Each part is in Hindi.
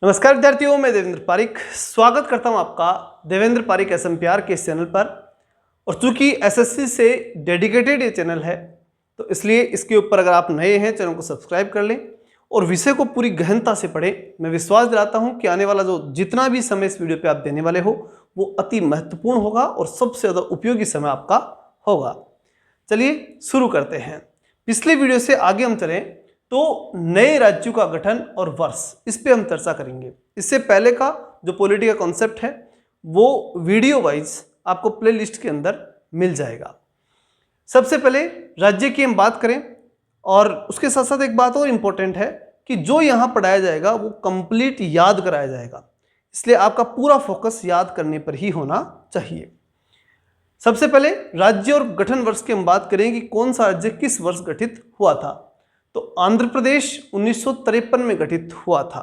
नमस्कार विद्यार्थियों, मैं देवेंद्र पारिक स्वागत करता हूं आपका देवेंद्र पारिक एसएमपीआर के इस चैनल पर। और चूंकि एसएससी से डेडिकेटेड ये चैनल है तो इसलिए इसके ऊपर अगर आप नए हैं चैनल को सब्सक्राइब कर लें और विषय को पूरी गहनता से पढ़ें। मैं विश्वास दिलाता हूं कि आने वाला जो जितना भी समय इस वीडियो पे आप देने वाले हो वो अति महत्वपूर्ण होगा और सबसे ज़्यादा उपयोगी समय आपका होगा। चलिए शुरू करते हैं। पिछले वीडियो से आगे हम चलें तो नए राज्यों का गठन और वर्ष, इस पे हम चर्चा करेंगे। इससे पहले का जो पॉलिटी का कॉन्सेप्ट है वो वीडियो वाइज आपको प्लेलिस्ट के अंदर मिल जाएगा। सबसे पहले राज्य की हम बात करें और उसके साथ साथ एक बात और इम्पोर्टेंट है कि जो यहाँ पढ़ाया जाएगा वो कंप्लीट याद कराया जाएगा, इसलिए आपका पूरा फोकस याद करने पर ही होना चाहिए। सबसे पहले राज्य और गठन वर्ष की हम बात करें कि कौन सा राज्य किस वर्ष गठित हुआ था। तो आंध्र प्रदेश 1953 में गठित हुआ था।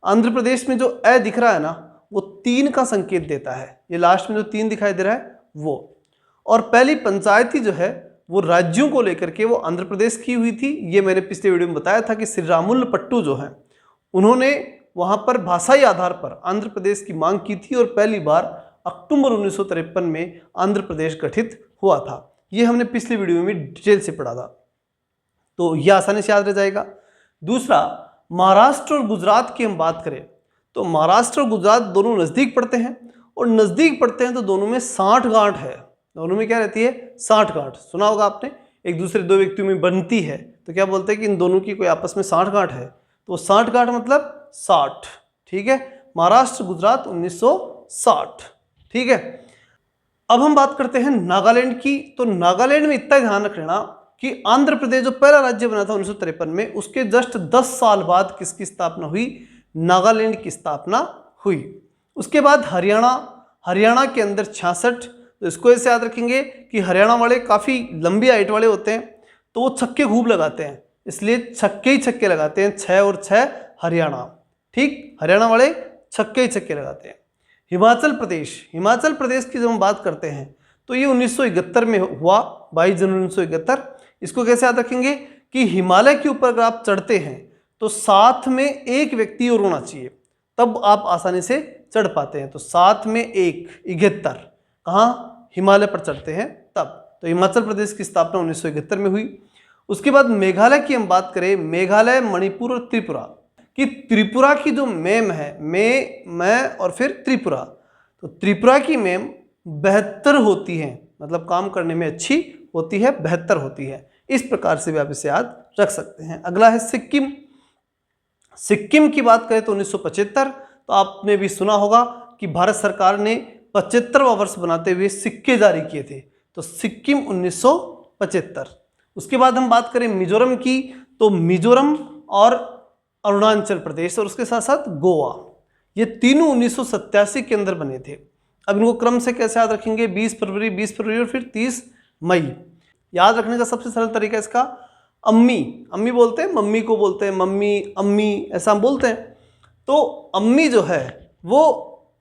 आंध्र प्रदेश में जो अ दिख रहा है ना वो 3 का संकेत देता है। ये लास्ट में जो 3 दिखाई दे रहा है वो। और पहली पंचायती जो है वो राज्यों को लेकर के वो आंध्र प्रदेश की हुई थी। ये मैंने पिछले वीडियो में बताया था कि श्रीरामुलु पट्टू जो है उन्होंने वहां पर भाषाई आधार पर आंध्र प्रदेश की मांग की थी और पहली बार अक्टूबर 1953 में आंध्र प्रदेश गठित हुआ था। ये हमने पिछले वीडियो में डिटेल से पढ़ा था, तो यह आसानी से याद रह जाएगा। दूसरा, महाराष्ट्र और गुजरात की हम बात करें तो महाराष्ट्र और गुजरात दोनों नज़दीक पड़ते हैं और नज़दीक पड़ते हैं तो दोनों में 60 गांठ है। दोनों में क्या रहती है? 60 गांठ। सुना होगा आपने, एक दूसरे दो व्यक्तियों में बनती है तो क्या बोलते हैं कि इन दोनों की कोई आपस में 60 गांठ है, तो 60 गांठ मतलब 60। ठीक है, महाराष्ट्र गुजरात 1960। ठीक है, अब हम बात करते हैं नागालैंड की। तो नागालैंड में इतना ध्यान रख लेना कि आंध्र प्रदेश जो पहला राज्य बना था 1953 में, उसके जस्ट 10 साल बाद किसकी स्थापना हुई? नागालैंड की स्थापना हुई। उसके बाद हरियाणा के अंदर 66। तो इसको ऐसे याद रखेंगे कि हरियाणा वाले काफ़ी लंबी हाइट वाले होते हैं तो वो छक्के खूब लगाते हैं, इसलिए छक्के ही छक्के लगाते हैं। 6 और 6 हरियाणा। ठीक, हरियाणा वाले छक्के ही छक्के लगाते हैं। हिमाचल प्रदेश की जब हम बात करते हैं तो ये 1971 में हुआ, 22 जनवरी 1971। इसको कैसे याद रखेंगे कि हिमालय के ऊपर अगर आप चढ़ते हैं तो साथ में एक व्यक्ति और होना चाहिए, तब आप आसानी से चढ़ पाते हैं। तो साथ में एक 71 कहाँ? हिमालय पर चढ़ते हैं तब। तो हिमाचल प्रदेश की स्थापना 1971 में हुई। उसके बाद मेघालय की हम बात करें, मेघालय, मणिपुर और त्रिपुरा कि त्रिपुरा की जो मेम है, मैं और फिर त्रिपुरा, तो त्रिपुरा की मेम 72 होती है, मतलब काम करने में अच्छी होती है, 72 होती है। इस प्रकार से भी आप इसे याद रख सकते हैं। अगला है सिक्किम की बात करें तो 1975। तो आपने भी सुना होगा कि भारत सरकार ने 75वां वर्ष बनाते हुए सिक्के जारी किए थे, तो सिक्किम 1975। उसके बाद हम बात करें मिजोरम की, तो मिजोरम और अरुणाचल प्रदेश और उसके साथ साथ गोवा, ये तीनों 1987 के अंदर बने थे। अब इनको क्रम से कैसे याद रखेंगे? 20 फरवरी और फिर 30 मई। याद रखने का सबसे सरल तरीका इसका, अम्मी बोलते हैं, मम्मी को बोलते हैं मम्मी, अम्मी, ऐसा हम बोलते हैं। तो अम्मी जो है वो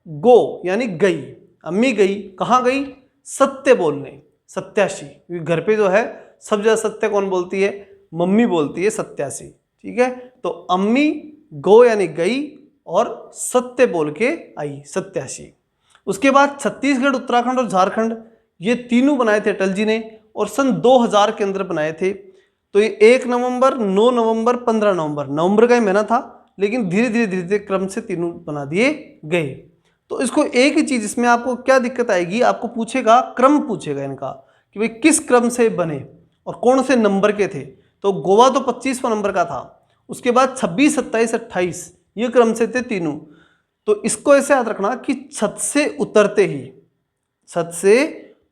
गो यानी गई, अम्मी गई, कहाँ गई? सत्य बोलने, सत्याशी। क्योंकि घर पे जो है सब जगह सत्य कौन बोलती है? मम्मी बोलती है, सत्याशी। ठीक है, तो अम्मी गो यानी गई और सत्य बोल के आई, सत्याशी। उसके बाद छत्तीसगढ़, उत्तराखंड और झारखंड, ये तीनों बनाए थे अटल जी ने और सन 2000 के अंदर बनाए थे। तो ये 1 नवंबर, 9 नवंबर, 15 नवंबर का ही महीना था, लेकिन धीरे धीरे क्रम से तीनों बना दिए गए। तो इसको एक ही चीज़, इसमें आपको क्या दिक्कत आएगी? आपको पूछेगा, क्रम पूछेगा इनका कि भाई किस क्रम से बने और कौन से नंबर के थे। तो गोवा तो 25वां नंबर का था, उसके बाद 26, 27, 28 ये क्रम से थे तीनों। तो इसको ऐसे याद रखना कि छत से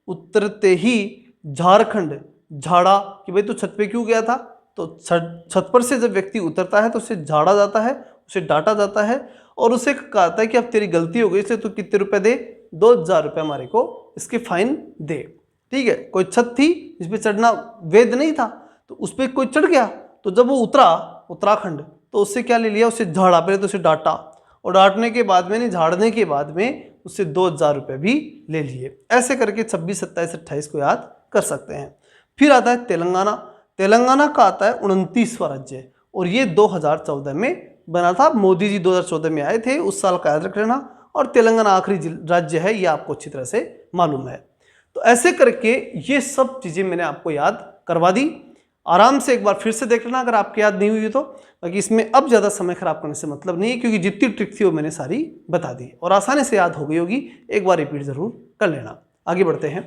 उतरते ही झारखंड, झाड़ा, कि भाई तो छत पे क्यों गया था? तो छत पर से जब व्यक्ति उतरता है तो उसे झाड़ा जाता है, उसे डांटा जाता है और उसे कहा जाता है कि अब तेरी गलती हो गई, इसलिए तू कितने रुपए दे? 2000 रुपये हमारे को इसके फाइन दे। ठीक है, कोई छत थी जिस पे चढ़ना वैध नहीं था तो उस पर कोई चढ़ गया, तो जब वो उतरा उत्तराखंड तो उससे क्या ले लिया? उससे झाड़ा, पहले तो उसे डांटा और डांटने के बाद में, नहीं झाड़ने के बाद में उससे 2000 रुपये भी ले लिए। ऐसे करके 26, 27, 28 को याद कर सकते हैं। फिर आता है तेलंगाना का आता है 29वां राज्य और ये 2014 में बना था, मोदी जी 2014 में आए थे, उस साल का याद रख लेना। और तेलंगाना आखिरी राज्य है, ये आपको अच्छी तरह से मालूम है। तो ऐसे करके ये सब चीज़ें मैंने आपको याद करवा दी। आराम से एक बार फिर से देख लेना अगर आपकी याद नहीं हुई तो, बाकी इसमें अब ज़्यादा समय खराब करने से मतलब नहीं है, क्योंकि जितनी ट्रिक थी वो मैंने सारी बता दी और आसानी से याद हो गई होगी। एक बार रिपीट ज़रूर कर लेना। आगे बढ़ते हैं।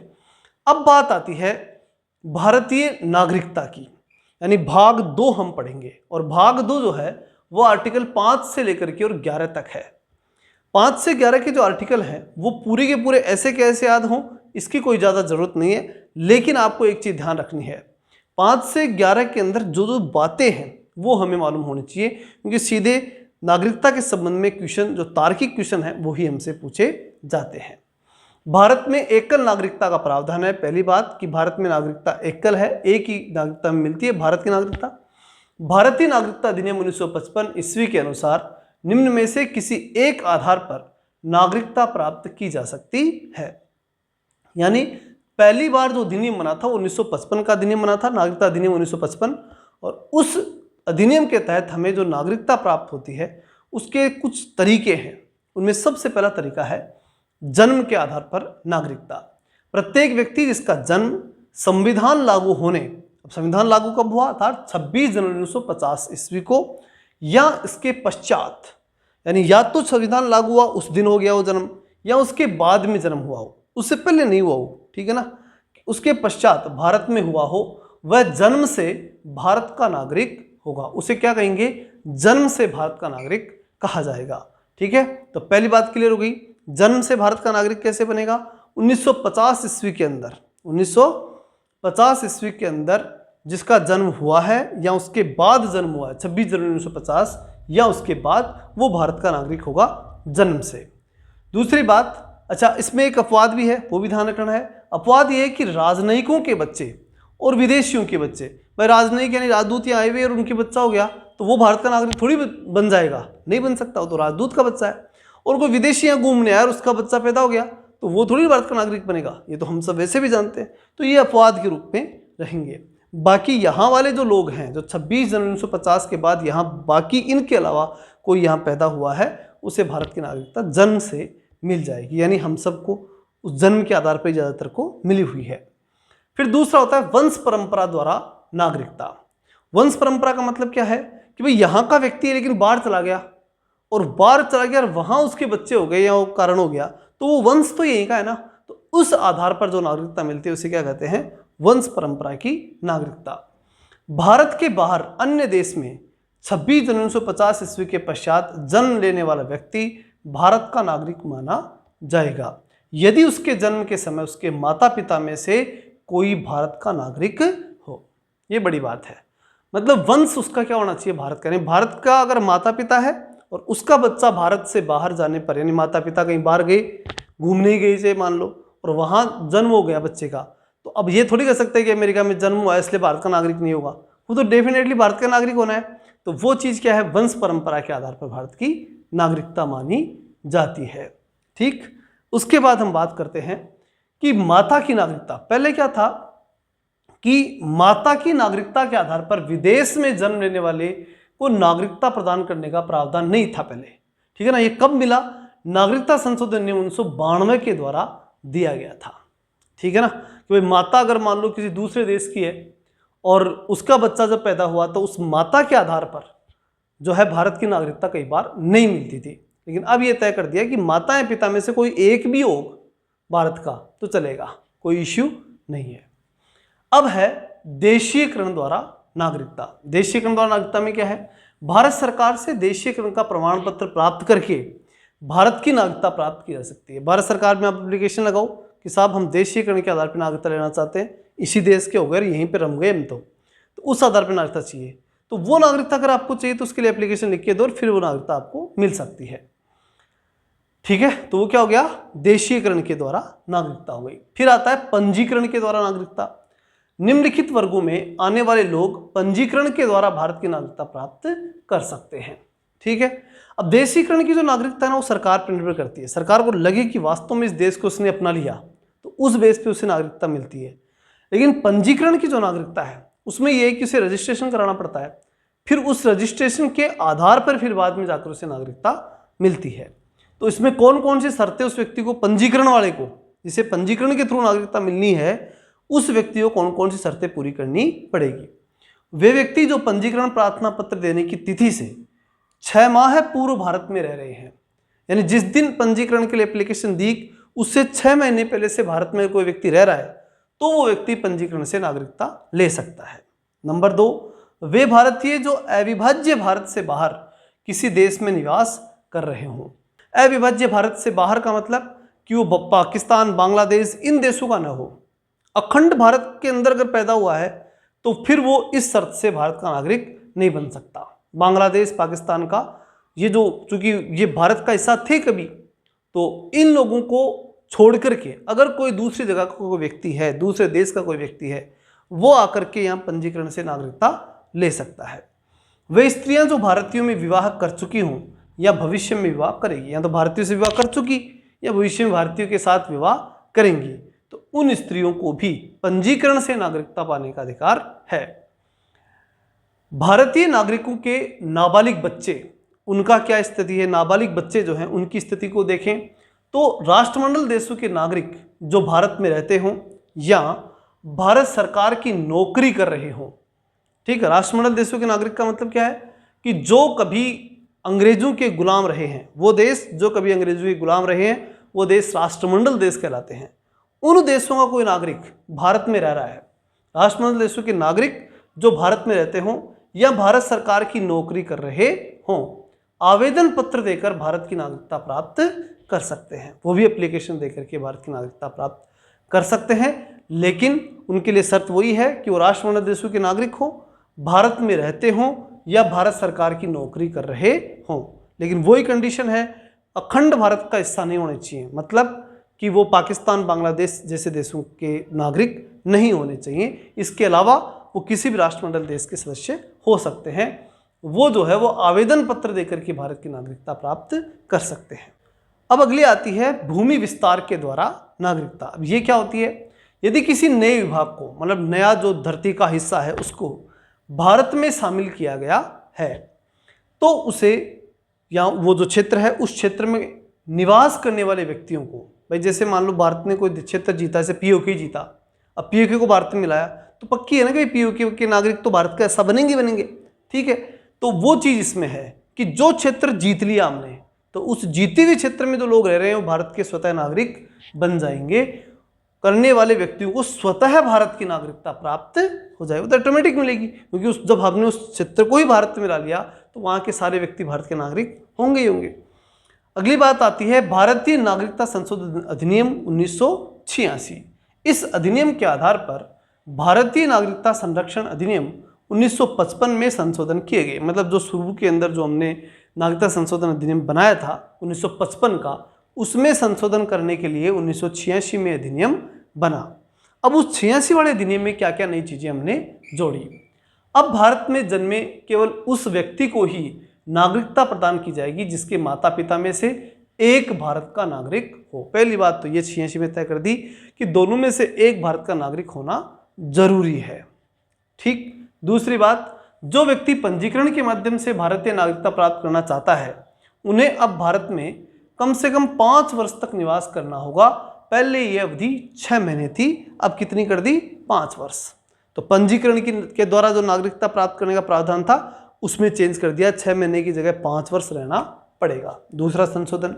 अब बात आती है भारतीय नागरिकता की, यानी भाग 2 हम पढ़ेंगे। और भाग 2 जो है वो आर्टिकल 5 से लेकर के और 11 तक है। 5 से 11 के जो आर्टिकल हैं वो पूरे के पूरे ऐसे कैसे याद हों, इसकी कोई ज़्यादा ज़रूरत नहीं है, लेकिन आपको एक चीज़ ध्यान रखनी है, 5 से 11 के अंदर जो जो बातें हैं वो हमें मालूम होनी चाहिए, क्योंकि सीधे नागरिकता के संबंध में क्वेश्चन, जो तार्किक क्वेश्चन है, वो ही हमसे पूछे जाते हैं। भारत में एकल नागरिकता का प्रावधान है। पहली बात कि भारत में नागरिकता एकल है, एक ही नागरिकता में मिलती है भारत की नागरिकता। भारतीय नागरिकता अधिनियम 1955 ईस्वी के अनुसार निम्न में से किसी एक आधार पर नागरिकता प्राप्त की जा सकती है। यानी पहली बार जो अधिनियम बना था वो 1955 का अधिनियम बना था, नागरिकता अधिनियम 1955, और उस अधिनियम के तहत हमें जो नागरिकता प्राप्त होती है उसके कुछ तरीके हैं। उनमें सबसे पहला तरीका है जन्म के आधार पर नागरिकता। प्रत्येक व्यक्ति जिसका जन्म संविधान लागू होने, अब संविधान लागू कब हुआ था, 26 जनवरी 1950 ईस्वी को, या इसके पश्चात, यानी या तो संविधान लागू हुआ उस दिन हो गया वो जन्म, या उसके बाद में जन्म हुआ हो, उससे पहले नहीं हुआ हो, ठीक है ना, उसके पश्चात भारत में हुआ हो, वह जन्म से भारत का नागरिक होगा। उसे क्या कहेंगे, जन्म से भारत का नागरिक कहा जाएगा। ठीक है, तो पहली बात क्लियर हो गई। जन्म से भारत का नागरिक कैसे बनेगा, 1950 ईस्वी के अंदर, 1950 ईस्वी के अंदर जिसका जन्म हुआ है या उसके बाद जन्म हुआ है 26 जनवरी 1950 या उसके बाद, वो भारत का नागरिक होगा जन्म से। दूसरी बात, अच्छा इसमें एक अपवाद भी है, वो भी ध्यान रखना है। अपवाद ये है कि राजनयिकों के बच्चे और विदेशियों के बच्चे, भाई राजनयिक यानी राजदूत यहाँ आए हुए और उनके बच्चा हो गया तो वो भारत का नागरिक थोड़ी बन जाएगा, नहीं बन सकता, वो तो राजदूत का बच्चा है। और कोई विदेशी यहाँ घूमने आया और उसका बच्चा पैदा हो गया तो वो थोड़ी भारत का नागरिक बनेगा, ये तो हम सब वैसे भी जानते हैं। तो ये अपवाद के रूप में रहेंगे। बाकी यहाँ वाले जो लोग हैं जो 26 जनवरी 1950 के बाद यहाँ, बाकी इनके अलावा कोई यहाँ पैदा हुआ है, उसे भारत की नागरिकता जन्म से मिल जाएगी, यानी हम सबको उस जन्म के आधार पर ज़्यादातर को मिली हुई है। फिर दूसरा होता है वंश परंपरा द्वारा नागरिकता। वंश परंपरा का मतलब क्या है कि भाई यहाँ का व्यक्ति है लेकिन बाहर चला गया और वहाँ उसके बच्चे हो गए या वो कारण हो गया, तो वो वंश तो यहीं का है ना, तो उस आधार पर जो नागरिकता मिलती है उसे क्या कहते हैं, वंश परंपरा की नागरिकता। भारत के बाहर अन्य देश में 26 जनवरी 1950 ईस्वी के पश्चात जन्म लेने वाला व्यक्ति भारत का नागरिक माना जाएगा यदि उसके जन्म के समय उसके माता पिता में से कोई भारत का नागरिक हो। ये बड़ी बात है, मतलब वंश उसका क्या होना चाहिए, भारत का। नहीं, भारत का अगर माता पिता है और उसका बच्चा भारत से बाहर जाने पर, यानी माता पिता कहीं बाहर गए, घूमने गए से मान लो, और वहाँ जन्म हो गया बच्चे का, तो अब ये थोड़ी कह सकते हैं कि अमेरिका में जन्म हुआ इसलिए भारत का नागरिक नहीं होगा, वो तो डेफिनेटली भारत का नागरिक होना है। तो वो चीज़ क्या है, वंश परंपरा के आधार पर भारत की नागरिकता मानी जाती है। ठीक, उसके बाद हम बात करते हैं कि माता की नागरिकता। पहले क्या था कि माता की नागरिकता के आधार पर विदेश में जन्म लेने वाले को नागरिकता प्रदान करने का प्रावधान नहीं था पहले, ठीक है ना। ये कब मिला, नागरिकता संशोधन अधिनियम 1992 के द्वारा दिया गया था, ठीक है ना। कि भाई माता अगर मान लो किसी दूसरे देश की है और उसका बच्चा जब पैदा हुआ तो उस माता के आधार पर जो है भारत की नागरिकता कई बार नहीं मिलती थी, लेकिन अब ये तय कर दिया कि माता या पिता में से कोई एक भी हो भारत का तो चलेगा, कोई इश्यू नहीं है। अब है देशीयकरण द्वारा नागरिकता। देशीयकरण द्वारा नागरिकता में क्या है, भारत सरकार से देशीयकरण का प्रमाण पत्र प्राप्त करके भारत की नागरिकता प्राप्त की जा सकती है। भारत सरकार में आप एप्लीकेशन लगाओ कि साहब हम देशीयकरण के आधार पर नागरिकता लेना चाहते हैं, इसी देश के हो गए, यहीं पर रम गए हम, तो उस आधार पर नागरिकता चाहिए। तो वो नागरिकता अगर आपको चाहिए तो उसके लिए एप्लीकेशन लिख के दो और फिर वो नागरिकता आपको मिल सकती है, ठीक है। तो वो क्या हो गया, देशीयकरण के द्वारा नागरिकता हो गई। फिर आता है पंजीकरण के द्वारा नागरिकता। निम्नलिखित वर्गों में आने वाले लोग पंजीकरण के द्वारा भारत की नागरिकता प्राप्त कर सकते हैं, ठीक है। अब देशीकरण की जो नागरिकता है ना वो सरकार पर निर्भर करती है। सरकार को लगे कि वास्तव में इस देश को उसने अपना लिया तो उस बेस पे उसे नागरिकता मिलती है। लेकिन पंजीकरण की जो नागरिकता है उसमें यह है कि उसे रजिस्ट्रेशन कराना पड़ता है, फिर उस रजिस्ट्रेशन के आधार पर फिर बाद में जाकर उसे नागरिकता मिलती है। तो इसमें कौन कौन सी शर्तें उस व्यक्ति को, पंजीकरण वाले को, जिसे पंजीकरण के थ्रू नागरिकता मिलनी है, उस व्यक्ति को कौन कौन सी शर्तें पूरी करनी पड़ेगी। वे व्यक्ति जो पंजीकरण प्रार्थना पत्र देने की तिथि से 6 माह पूर्व भारत में रह रहे हैं, यानी जिस दिन पंजीकरण के लिए एप्लीकेशन दी उससे 6 महीने पहले से भारत में कोई व्यक्ति रह रहा है, तो वो व्यक्ति पंजीकरण से नागरिकता ले सकता है। नंबर 2, वे भारतीय जो अविभाज्य भारत से बाहर किसी देश में निवास कर रहे हों। अविभाज्य भारत से बाहर का मतलब कि वो पाकिस्तान, बांग्लादेश, इन देशों का न हो। अखंड भारत के अंदर अगर पैदा हुआ है तो फिर वो इस शर्त से भारत का नागरिक नहीं बन सकता। बांग्लादेश, पाकिस्तान का ये जो, चूंकि ये भारत का हिस्सा थे कभी, तो इन लोगों को छोड़ करके अगर कोई दूसरी जगह का कोई व्यक्ति है, दूसरे देश का कोई व्यक्ति है, वो आकर के यहाँ पंजीकरण से नागरिकता ले सकता है। वे स्त्रियां जो भारतीयों में विवाह कर चुकी हों या भविष्य में विवाह करेगी, या तो भारतीयों से विवाह कर चुकी या भविष्य में भारतीयों के साथ विवाह करेंगी, तो उन स्त्रियों को भी पंजीकरण से नागरिकता पाने का अधिकार है। भारतीय नागरिकों के नाबालिग बच्चे, उनका क्या स्थिति है। नाबालिग बच्चे जो हैं उनकी स्थिति को देखें तो राष्ट्रमंडल देशों के नागरिक जो भारत में रहते हों या भारत सरकार की नौकरी कर रहे हों, ठीक है। राष्ट्रमंडल देशों के नागरिक का मतलब क्या है कि जो कभी अंग्रेजों के गुलाम रहे हैं, वो देश जो कभी अंग्रेजों के गुलाम रहे हैं, वो देश राष्ट्रमंडल देश कहलाते हैं। उन देशों का कोई नागरिक भारत में रह रहा है, राष्ट्रमंडल देशों के नागरिक जो भारत में रहते हों या भारत सरकार की नौकरी कर रहे हों, आवेदन पत्र देकर भारत की नागरिकता प्राप्त कर सकते हैं। वो भी एप्लीकेशन देकर के भारत की नागरिकता प्राप्त कर सकते हैं, लेकिन उनके लिए शर्त वही है कि वो राष्ट्रमंडल देशों के नागरिक हों, भारत में रहते हों या भारत सरकार की नौकरी कर रहे हों। लेकिन वही कंडीशन है, अखंड भारत का हिस्सा नहीं होने चाहिए, मतलब कि वो पाकिस्तान, बांग्लादेश जैसे देशों के नागरिक नहीं होने चाहिए। इसके अलावा वो किसी भी राष्ट्रमंडल देश के सदस्य हो सकते हैं। वो जो है वो आवेदन पत्र देकर के भारत की नागरिकता प्राप्त कर सकते हैं। अब अगली आती है भूमि विस्तार के द्वारा नागरिकता। अब ये क्या होती है, यदि किसी नए विभाग को, मतलब नया जो धरती का हिस्सा है उसको भारत में शामिल किया गया है, तो उसे, या वो जो क्षेत्र है उस क्षेत्र में निवास करने वाले व्यक्तियों को, भाई जैसे मान लो भारत ने कोई क्षेत्र जीता, जैसे पीओके जीता, अब पीओके को भारत में मिलाया तो पक्की है ना कि पीओके के नागरिक तो भारत का ऐसा बनेंगे, ठीक है। तो वो चीज़ इसमें है कि जो क्षेत्र जीत लिया हमने, तो उस जीते हुए क्षेत्र में जो लोग रह रहे हैं वो भारत के स्वतः नागरिक बन जाएंगे। करने वाले व्यक्तियों को स्वतः भारत की नागरिकता प्राप्त हो जाएगी, तो ऑटोमेटिक मिलेगी, क्योंकि जब हमने उस क्षेत्र को ही भारत में ला लिया तो वहाँ के सारे व्यक्ति भारत के नागरिक होंगे ही होंगे। अगली बात आती है भारतीय नागरिकता संशोधन अधिनियम 1986। इस अधिनियम के आधार पर भारतीय नागरिकता संरक्षण अधिनियम 1955 में संशोधन किए गए। मतलब जो शुरू के अंदर जो हमने नागरिकता संशोधन अधिनियम बनाया था 1955 का, उसमें संशोधन करने के लिए 1986 में अधिनियम बना। अब उस 86 वाले अधिनियम में क्या क्या नई चीज़ें हमने जोड़ी। अब भारत में जन्मे केवल उस व्यक्ति को ही नागरिकता प्रदान की जाएगी जिसके माता पिता में से एक भारत का नागरिक हो। पहली बात तो ये 86 में तय कर दी कि दोनों में से एक भारत का नागरिक होना जरूरी है, ठीक। दूसरी बात, जो व्यक्ति पंजीकरण के माध्यम से भारतीय नागरिकता प्राप्त करना चाहता है उन्हें अब भारत में कम से कम 5 वर्ष तक निवास करना होगा। पहले ये अवधि 6 महीने थी, अब कितनी कर दी, 5 वर्ष। तो पंजीकरण के द्वारा जो नागरिकता प्राप्त करने का प्रावधान था उसमें चेंज कर दिया, 6 महीने की जगह 5 वर्ष रहना पड़ेगा, दूसरा संशोधन।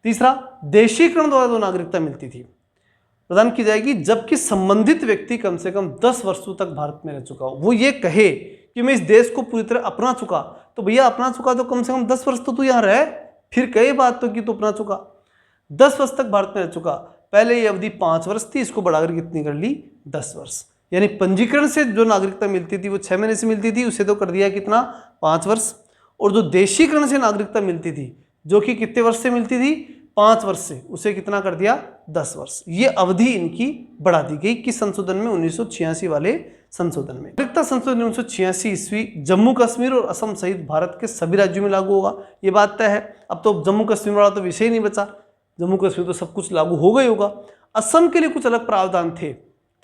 तीसरा, देशीकरण द्वारा जो नागरिकता मिलती थी प्रदान की जाएगी जबकि संबंधित व्यक्ति कम से कम 10 वर्षों तक भारत में रह चुका हो। वो ये कहे कि मैं इस देश को पूरी तरह अपना चुका, तो भैया अपना चुका तो कम से कम 10 वर्ष तो तू यहाँ रहे, फिर कई बात तो कि तू अपना चुका। 10 वर्ष तक भारत में रह चुका, पहले ये अवधि 5 वर्ष थी, इसको बढ़ाकर कितनी कर ली, 10 वर्ष। यानी पंजीकरण से जो नागरिकता मिलती थी वो 6 महीने से मिलती थी, उसे तो कर दिया कितना, 5 वर्ष। और जो देशीकरण से नागरिकता मिलती थी जो कि कितने वर्ष से मिलती थी, 5 वर्ष से, उसे कितना कर दिया, 10 वर्ष। ये अवधि इनकी बढ़ा दी गई किस संशोधन में, 1986 वाले संशोधन में। नागरिकता संशोधन 1986 ईस्वी जम्मू कश्मीर और असम सहित भारत के सभी राज्यों में लागू होगा, ये बात तय है। अब तो जम्मू कश्मीर वाला तो विषय ही नहीं बचा, जम्मू कश्मीर तो सब कुछ लागू हो गई होगा। असम के लिए कुछ अलग प्रावधान थे,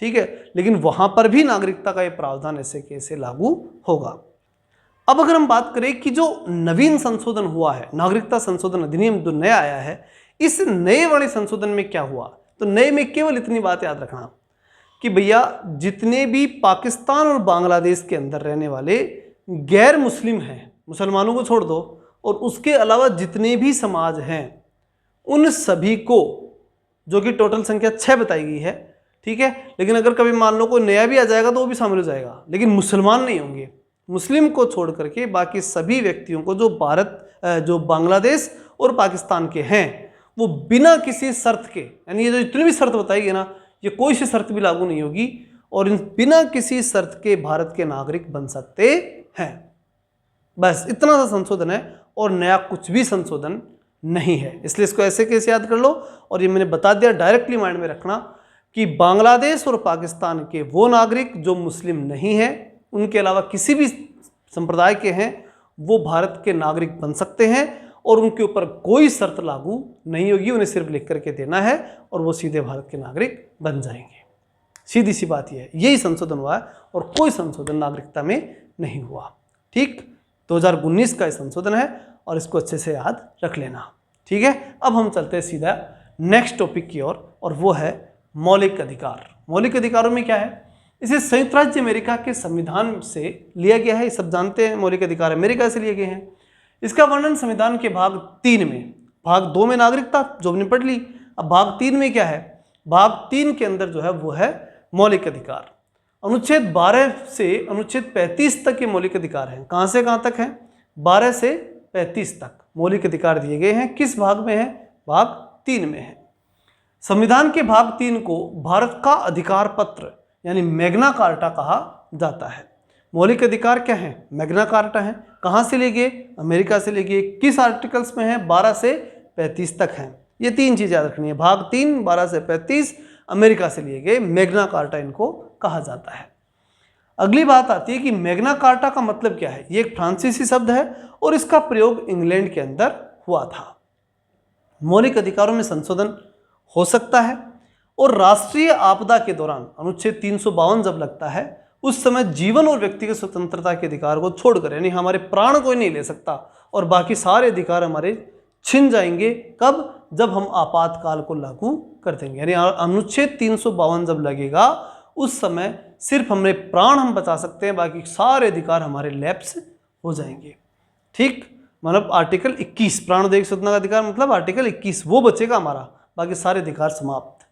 ठीक है, लेकिन वहां पर भी नागरिकता का ये प्रावधान ऐसे कैसे लागू होगा। अब अगर हम बात करें कि जो नवीन संशोधन हुआ है, नागरिकता संशोधन अधिनियम जो नया आया है, इस नए वाले संशोधन में क्या हुआ, तो नए में केवल इतनी बात याद रखना कि भैया जितने भी पाकिस्तान और बांग्लादेश के अंदर रहने वाले गैर मुस्लिम हैं, मुसलमानों को छोड़ दो, और उसके अलावा जितने भी समाज हैं उन सभी को, जो कि टोटल संख्या 6 बताई गई है, ठीक है, लेकिन अगर कभी मान लो कोई नया भी आ जाएगा तो वो भी शामिल हो जाएगा, लेकिन मुसलमान नहीं होंगे। मुस्लिम को छोड़ करके बाकी सभी व्यक्तियों को जो बांग्लादेश और पाकिस्तान के हैं, वो बिना किसी शर्त के, यानी ये जो जितनी भी शर्त बताई गई ना, ये कोई सी शर्त भी लागू नहीं होगी और इन बिना किसी शर्त के भारत के नागरिक बन सकते हैं। बस इतना सा संशोधन है और नया कुछ भी संशोधन नहीं है, इसलिए इसको ऐसे कैसे याद कर लो। और ये मैंने बता दिया, डायरेक्टली माइंड में रखना कि बांग्लादेश और पाकिस्तान के वो नागरिक जो मुस्लिम नहीं हैं, उनके अलावा किसी भी संप्रदाय के हैं, वो भारत के नागरिक बन सकते हैं और उनके ऊपर कोई शर्त लागू नहीं होगी, उन्हें सिर्फ लिख करके देना है और वो सीधे भारत के नागरिक बन जाएंगे। सीधी सी बात यह है, यही संशोधन हुआ है और कोई संशोधन नागरिकता में नहीं हुआ। ठीक, 2019 का संशोधन है और इसको अच्छे से याद रख लेना। ठीक है, अब हम चलते हैं सीधा नेक्स्ट टॉपिक की ओर और वो है मौलिक अधिकार। मौलिक अधिकारों में क्या है, इसे संयुक्त राज्य अमेरिका के संविधान से लिया गया है। सब जानते हैं मौलिक अधिकार अमेरिका से लिए गए हैं। इसका वर्णन संविधान के भाग 3 में, भाग 2 में नागरिकता जो हमने पढ़ ली, अब भाग 3 में क्या है, भाग 3 के अंदर जो है वो है मौलिक अधिकार। अनुच्छेद 12 से अनुच्छेद 35 तक के मौलिक अधिकार हैं। कहाँ से कहाँ तक हैं, 12 से 35 तक मौलिक अधिकार दिए गए हैं। किस भाग में है, भाग 3 में है। संविधान के भाग 3 को भारत का अधिकार पत्र यानी मैग्ना कार्टा कहा जाता है। मौलिक अधिकार क्या है, मैग्ना कार्टा है। कहाँ से लिए गए, अमेरिका से लिए गए। किस आर्टिकल्स में है, 12 से 35 तक हैं। ये 3 चीज़ याद रखनी है, भाग 3 12 से 35 अमेरिका से लिए गए, मैग्ना कार्टा इनको कहा जाता है। अगली बात आती है कि मैग्ना कार्टा का मतलब क्या है। ये एक फ्रांसीसी शब्द है और इसका प्रयोग इंग्लैंड के अंदर हुआ था। मौलिक अधिकारों में संशोधन हो सकता है और राष्ट्रीय आपदा के दौरान अनुच्छेद 352 जब लगता है, उस समय जीवन और व्यक्तिगत स्वतंत्रता के अधिकार को छोड़कर, यानी हमारे प्राण कोई नहीं ले सकता और बाकी सारे अधिकार हमारे छिन जाएंगे। कब, जब हम आपातकाल को लागू कर देंगे, यानी अनुच्छेद 352 जब लगेगा उस समय सिर्फ हमारे प्राण हम बचा सकते हैं, बाकी सारे अधिकार हमारे लैप्स हो जाएंगे। ठीक, मतलब आर्टिकल 21 प्राण देख स्वतंत्रता का अधिकार मतलब आर्टिकल 21 वो बचेगा हमारा, बाकी सारे अधिकार समाप्त।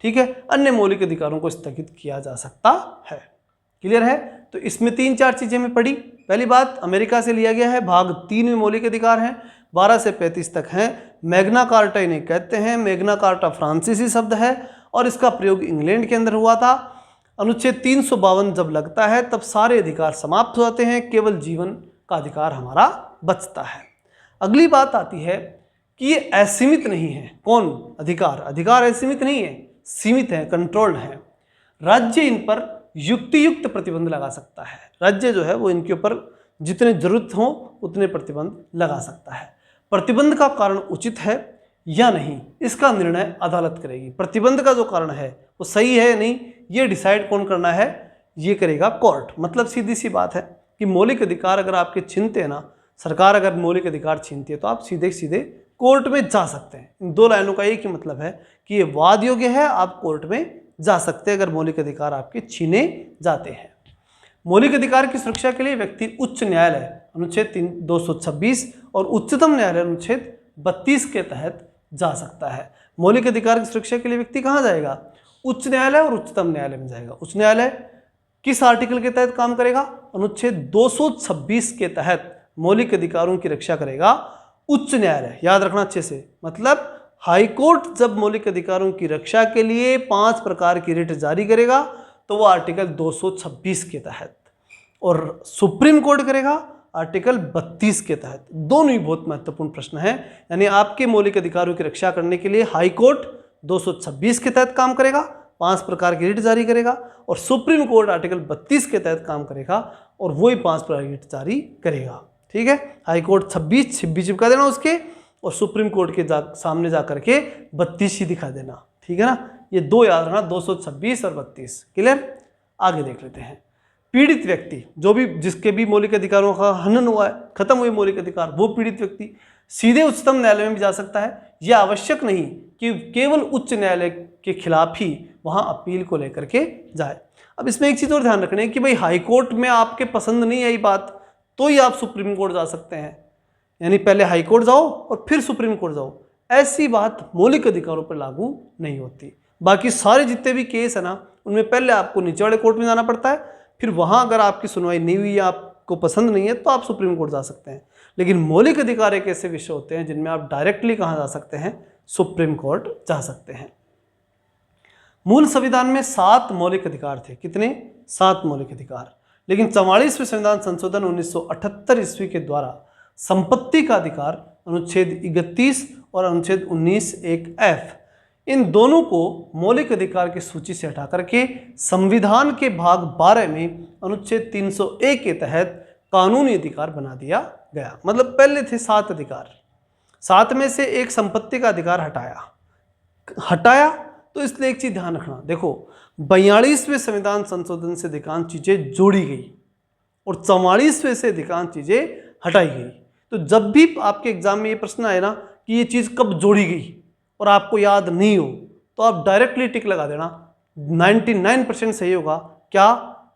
ठीक है, अन्य मौलिक अधिकारों को स्थगित किया जा सकता है। क्लियर है, तो इसमें 3-4 चीजें हमें पढ़ी। पहली बात, अमेरिका से लिया गया है, भाग 3 में मौलिक अधिकार हैं, 12 से 35 तक हैं। मैग्ना कार्टा इन्हें कहते हैं। मैग्ना कार्टा फ्रांसीसी शब्द है और इसका प्रयोग इंग्लैंड के अंदर हुआ था। अनुच्छेद 352 जब लगता है तब सारे अधिकार समाप्त हो जाते हैं, केवल जीवन का अधिकार हमारा बचता है। अगली बात आती है कि ये असीमित नहीं है। कौन, अधिकार, अधिकार असीमित नहीं है, सीमित है, कंट्रोल्ड है। राज्य इन पर युक्तियुक्त प्रतिबंध लगा सकता है। राज्य जो है वो इनके ऊपर जितने जरूरत हो उतने प्रतिबंध लगा सकता है। प्रतिबंध का कारण उचित है या नहीं, इसका निर्णय अदालत करेगी। प्रतिबंध का जो कारण है वो सही है या नहीं, ये डिसाइड कौन करना है, ये करेगा कोर्ट। मतलब सीधी सी बात है कि मौलिक अधिकार अगर आपके छीनते हैं ना, सरकार अगर मौलिक अधिकार छीनती है तो आप सीधे सीधे कोर्ट में जा सकते हैं। इन 2 लाइनों का एक ही मतलब है कि ये वाद योग्य है, आप कोर्ट में जा सकते हैं अगर मौलिक अधिकार आपके छीने जाते हैं। मौलिक अधिकार की सुरक्षा के लिए व्यक्ति उच्च न्यायालय अनुच्छेद 226 और उच्चतम न्यायालय अनुच्छेद 32 के तहत जा सकता है। मौलिक अधिकार की सुरक्षा के लिए व्यक्ति कहाँ जाएगा, उच्च न्यायालय और उच्चतम न्यायालय में जाएगा। उच्च न्यायालय किस आर्टिकल के तहत काम करेगा, अनुच्छेद 226 के तहत मौलिक अधिकारों की रक्षा करेगा उच्च न्यायालय। याद रखना अच्छे से, मतलब हाई कोर्ट जब मौलिक अधिकारों की रक्षा के लिए 5 प्रकार की रिट जारी करेगा तो वो आर्टिकल 226 के तहत, और सुप्रीम कोर्ट करेगा आर्टिकल 32 के तहत। दोनों ही बहुत महत्वपूर्ण प्रश्न हैं। यानी आपके मौलिक अधिकारों की रक्षा करने के लिए हाई कोर्ट 226 के तहत काम करेगा, 5 प्रकार की रिट जारी करेगा, और सुप्रीम कोर्ट आर्टिकल 32 के तहत काम करेगा और वही 5 प्रकार की रिट जारी करेगा। ठीक है, हाई कोर्ट 26 चिपका देना उसके, और सुप्रीम कोर्ट के सामने जा करके 32 ही दिखा देना। ठीक है ना, ये 2 याद रखना, 226 और 32। क्लियर, आगे देख लेते हैं। पीड़ित व्यक्ति, जो भी जिसके भी मौलिक अधिकारों का हनन हुआ है, खत्म हुए मौलिक अधिकार, वो पीड़ित व्यक्ति सीधे उच्चतम न्यायालय में भी जा सकता है। यह आवश्यक नहीं कि केवल उच्च न्यायालय के खिलाफ ही वहां अपील को लेकर के जाए। अब इसमें एक चीज और ध्यान रखना है कि भाई हाई कोर्ट में आपके पसंद नहीं आई बात तो ही आप सुप्रीम कोर्ट जा सकते हैं, यानी पहले हाई कोर्ट जाओ और फिर सुप्रीम कोर्ट जाओ, ऐसी बात मौलिक अधिकारों पर लागू नहीं होती। बाकी सारे जितने भी केस है ना, उनमें पहले आपको नीचे वाले कोर्ट में जाना पड़ता है, फिर वहां अगर आपकी सुनवाई नहीं हुई या आपको पसंद नहीं है तो आप सुप्रीम कोर्ट जा सकते हैं। लेकिन मौलिक अधिकार एक ऐसे विषय होते हैं जिनमें आप डायरेक्टली कहां जा सकते हैं, सुप्रीम कोर्ट जा सकते हैं। मूल संविधान में 7 मौलिक अधिकार थे। कितने? 7 मौलिक अधिकार। लेकिन 44वें संविधान संशोधन 1978 ईस्वी के द्वारा संपत्ति का अधिकार अनुच्छेद 31 और अनुच्छेद 19(1)(f) इन दोनों को मौलिक अधिकार की सूची से हटा करके संविधान के भाग 12 में अनुच्छेद 301 के तहत कानूनी अधिकार बना दिया गया। मतलब पहले थे 7 अधिकार, 7 में से एक संपत्ति का अधिकार हटाया तो इसलिए एक चीज ध्यान रखना, देखो 42वें संविधान संशोधन से अधिकांश चीजें जोड़ी गई और 44वें से अधिकांश चीजें हटाई गई। तो जब भी आपके एग्जाम में ये प्रश्न आए ना कि ये चीज कब जोड़ी गई और आपको याद नहीं हो तो आप डायरेक्टली टिक लगा देना, 99% सही होगा। क्या?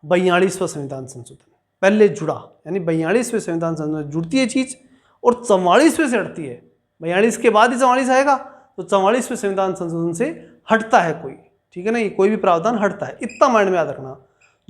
42वां संविधान संशोधन पहले जुड़ा, यानी 42वें संविधान संशोधन जुड़ती है चीज और 44वें से हटती है। 42 के बाद ही 44 आएगा तो 44वें संविधान संशोधन से हटता है कोई, ठीक है ना, ये कोई भी प्रावधान हटता है, इतना माइंड में याद रखना,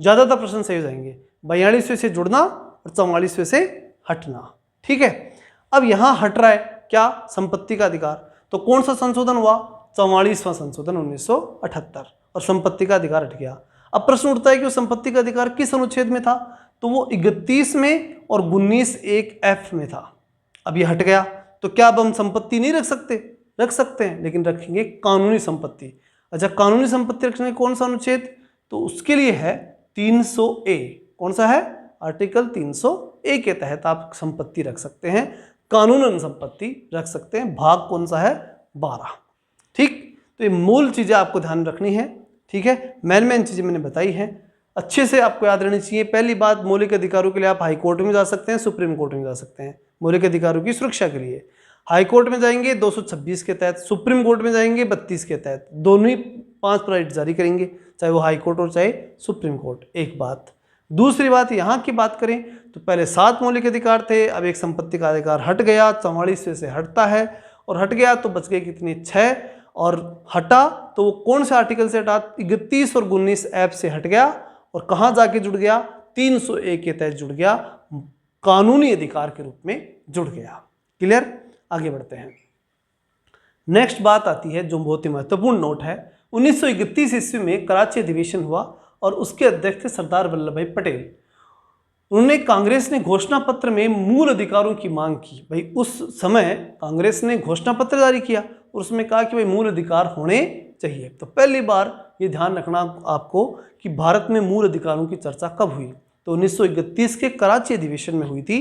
ज्यादातर प्रश्न सही हो जाएंगे। 42वें से जुड़ना और 44वें से हटना, ठीक है। अब यहां हट रहा है क्या? संपत्ति का अधिकार। तो कौन सा संशोधन हुआ? 44वां संशोधन 1978 और संपत्ति का अधिकार हट गया। अब प्रश्न उठता है कि वो संपत्ति का अधिकार किस अनुच्छेद में था? तो वो 31 में और 19(1)(f) में था। अब ये हट गया तो क्या अब हम संपत्ति नहीं रख सकते? रख सकते हैं, लेकिन रखेंगे कानूनी संपत्ति। अच्छा, कानूनी संपत्ति रखने कौन सा अनुच्छेद? तो उसके लिए है 300A। कौन सा है? आर्टिकल 300A के तहत आप संपत्ति रख सकते हैं, कानूनन संपत्ति रख सकते हैं। भाग कौन सा है? 12। ठीक, तो ये मूल चीजें आपको ध्यान रखनी है, ठीक है। मेन चीजें मैंने बताई हैं, अच्छे से आपको याद रहनी चाहिए। पहली बात, मौलिक अधिकारों के लिए आप हाई कोर्ट में जा सकते हैं, सुप्रीम कोर्ट में जा सकते हैं। मौलिक अधिकारों की सुरक्षा के लिए हाई कोर्ट में जाएंगे 226 के तहत, सुप्रीम कोर्ट में जाएंगे 32 के तहत। दोनों ही 5 राइट जारी करेंगे, चाहे वो हाई कोर्ट और चाहे सुप्रीम कोर्ट। एक बात। दूसरी बात, यहाँ की बात करें तो पहले 7 मौलिक अधिकार थे, अब एक संपत्ति का अधिकार हट गया, 44वें से हटता है और हट गया तो बच गए कितने? 6। और हटा तो वो कौन से आर्टिकल से हटा? 31 और 19(f) से हट गया और कहाँ जाके जुड़ गया? 301 के तहत जुड़ गया, कानूनी अधिकार के रूप में जुड़ गया। क्लियर? आगे बढ़ते हैं। नेक्स्ट बात आती है जो बहुत ही महत्वपूर्ण नोट है। 1931 ईस्वी में कराची अधिवेशन हुआ और उसके अध्यक्ष थे सरदार वल्लभ भाई पटेल। उन्होंने, कांग्रेस ने घोषणा पत्र में मूल अधिकारों की मांग की। भाई उस समय कांग्रेस ने घोषणा पत्र जारी किया और उसमें कहा कि भाई मूल अधिकार होने चाहिए। तो पहली बार ये ध्यान रखना आपको कि भारत में मूल अधिकारों की चर्चा कब हुई? तो 1931 के कराची अधिवेशन में हुई थी।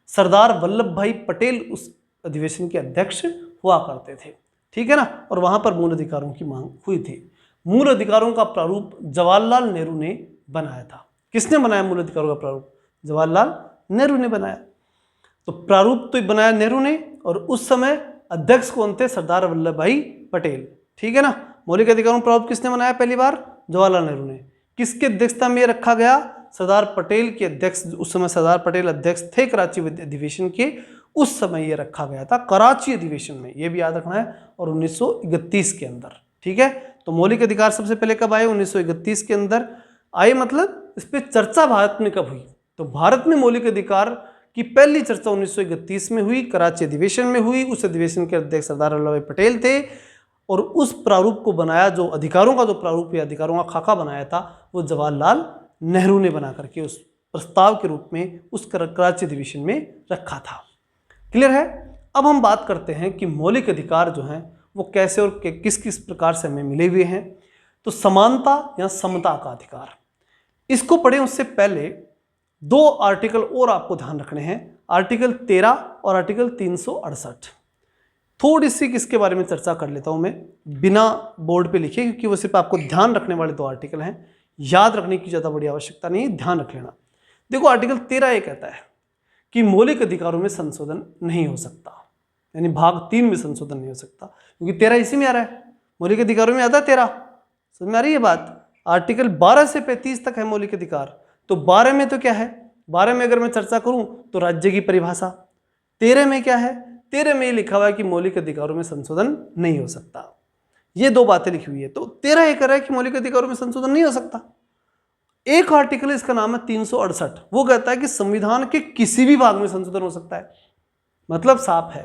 सरदार वल्लभ भाई पटेल उस अधिवेशन के अध्यक्ष हुआ करते थे, ठीक है ना। और वहां पर मूल अधिकारों की मांग हुई थी। मूल अधिकारों का प्रारूप जवाहरलाल नेहरू ने बनाया था। किसने बनाया मूल अधिकारों का प्रारूप? जवाहरलाल नेहरू ने बनाया। तो प्रारूप तो बनाया नेहरू ने और उस समय अध्यक्ष कौन थे? सरदार वल्लभ भाई पटेल, ठीक है ना। मौलिक अधिकारों प्रारूप किसने बनाया पहली बार? जवाहरलाल नेहरू ने। किसकी अध्यक्षता में रखा गया? सरदार पटेल के अध्यक्ष, उस समय सरदार पटेल अध्यक्ष थे कराची अधिवेशन के, उस समय ये रखा गया था कराची अधिवेशन में, ये भी याद रखना है। और 1931 के अंदर, ठीक है। तो मौलिक अधिकार सबसे पहले कब आए? 1931 के अंदर आए। मतलब इस पर चर्चा भारत में कब हुई? तो भारत में मौलिक अधिकार की पहली चर्चा 1931 में हुई, कराची अधिवेशन में हुई। उस अधिवेशन के अध्यक्ष सरदार वल्लभ भाई पटेल थे और उस प्रारूप को बनाया, जो अधिकारों का जो प्रारूप या अधिकारों का खाका बनाया था, वो जवाहरलाल नेहरू ने बना करके उस प्रस्ताव के रूप में उस कराची अधिवेशन में रखा था। क्लियर है? अब हम बात करते हैं कि मौलिक अधिकार जो हैं वो कैसे और किस किस प्रकार से हमें मिले हुए हैं। तो समानता या समता का अधिकार, इसको पढ़ें उससे पहले 2 आर्टिकल और आपको ध्यान रखने हैं, आर्टिकल 13 और आर्टिकल 368। थोड़ी सी किसके बारे में चर्चा कर लेता हूं मैं, बिना बोर्ड पे लिखे, क्योंकि वो सिर्फ आपको ध्यान रखने वाले 2 आर्टिकल हैं। याद रखने की ज़्यादा बड़ी आवश्यकता नहीं है, ध्यान रख लेना। देखो आर्टिकल 13 ये कहता है कि मौलिक अधिकारों में संशोधन नहीं हो सकता, यानी भाग 3 में संशोधन नहीं हो सकता, क्योंकि 13 इसी में आ रहा है, मौलिक अधिकारों में आता है 13। समझ में आ रही है बात? आर्टिकल 12 से 35 तक है मौलिक अधिकार, तो 12 में तो क्या है, 12 में अगर मैं चर्चा करूं तो राज्य की परिभाषा। 13 में क्या है, 13 में लिखा हुआ है कि मौलिक अधिकारों में संशोधन नहीं हो सकता। ये दो बातें लिखी हुई है, तो 13 ये कह रहा है कि मौलिक अधिकारों में संशोधन नहीं हो सकता। एक आर्टिकल इसका नाम है 368, वो कहता है कि संविधान के किसी भी भाग में संशोधन हो सकता है। मतलब साफ है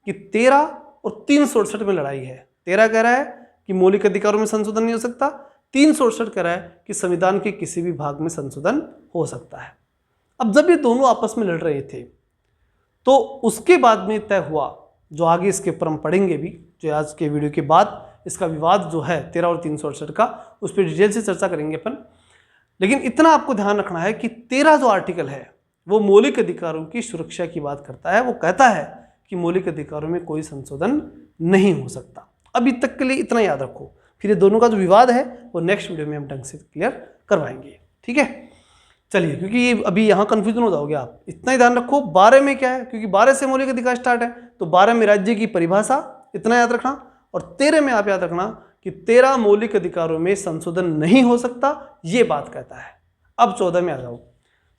कि 13 और 368 में लड़ाई है। 13 कह रहा है कि मौलिक अधिकारों में संशोधन नहीं हो सकता, 368 कह रहा है कि संविधान के किसी भी भाग में संशोधन हो सकता है। अब जब ये दोनों आपस में लड़ रहे थे तो उसके बाद में तय हुआ, जो आगे इसके ऊपर हम पढ़ेंगे भी, जो आज के वीडियो के बाद इसका विवाद जो है 13 और 368 का, उस पर डिटेल से चर्चा करेंगे अपन। लेकिन इतना आपको ध्यान रखना है कि 13 जो आर्टिकल है वो मौलिक अधिकारों की सुरक्षा की बात करता है। वो कहता है कि मौलिक अधिकारों में कोई संशोधन नहीं हो सकता। अभी तक के लिए इतना याद रखो, फिर ये दोनों का जो विवाद है वो नेक्स्ट वीडियो में हम ढंग से क्लियर करवाएंगे, ठीक है। चलिए, क्योंकि ये अभी यहाँ कंफ्यूजन हो जाओगे आप, इतना ही ध्यान रखो। 12 में क्या है, क्योंकि 12 से मौलिक अधिकार स्टार्ट है, तो 12 में राज्य की परिभाषा, इतना याद रखना। और 13 में आप याद रखना कि 13 मौलिक अधिकारों में संशोधन नहीं हो सकता, ये बात कहता है। अब 14 में आ जाओ,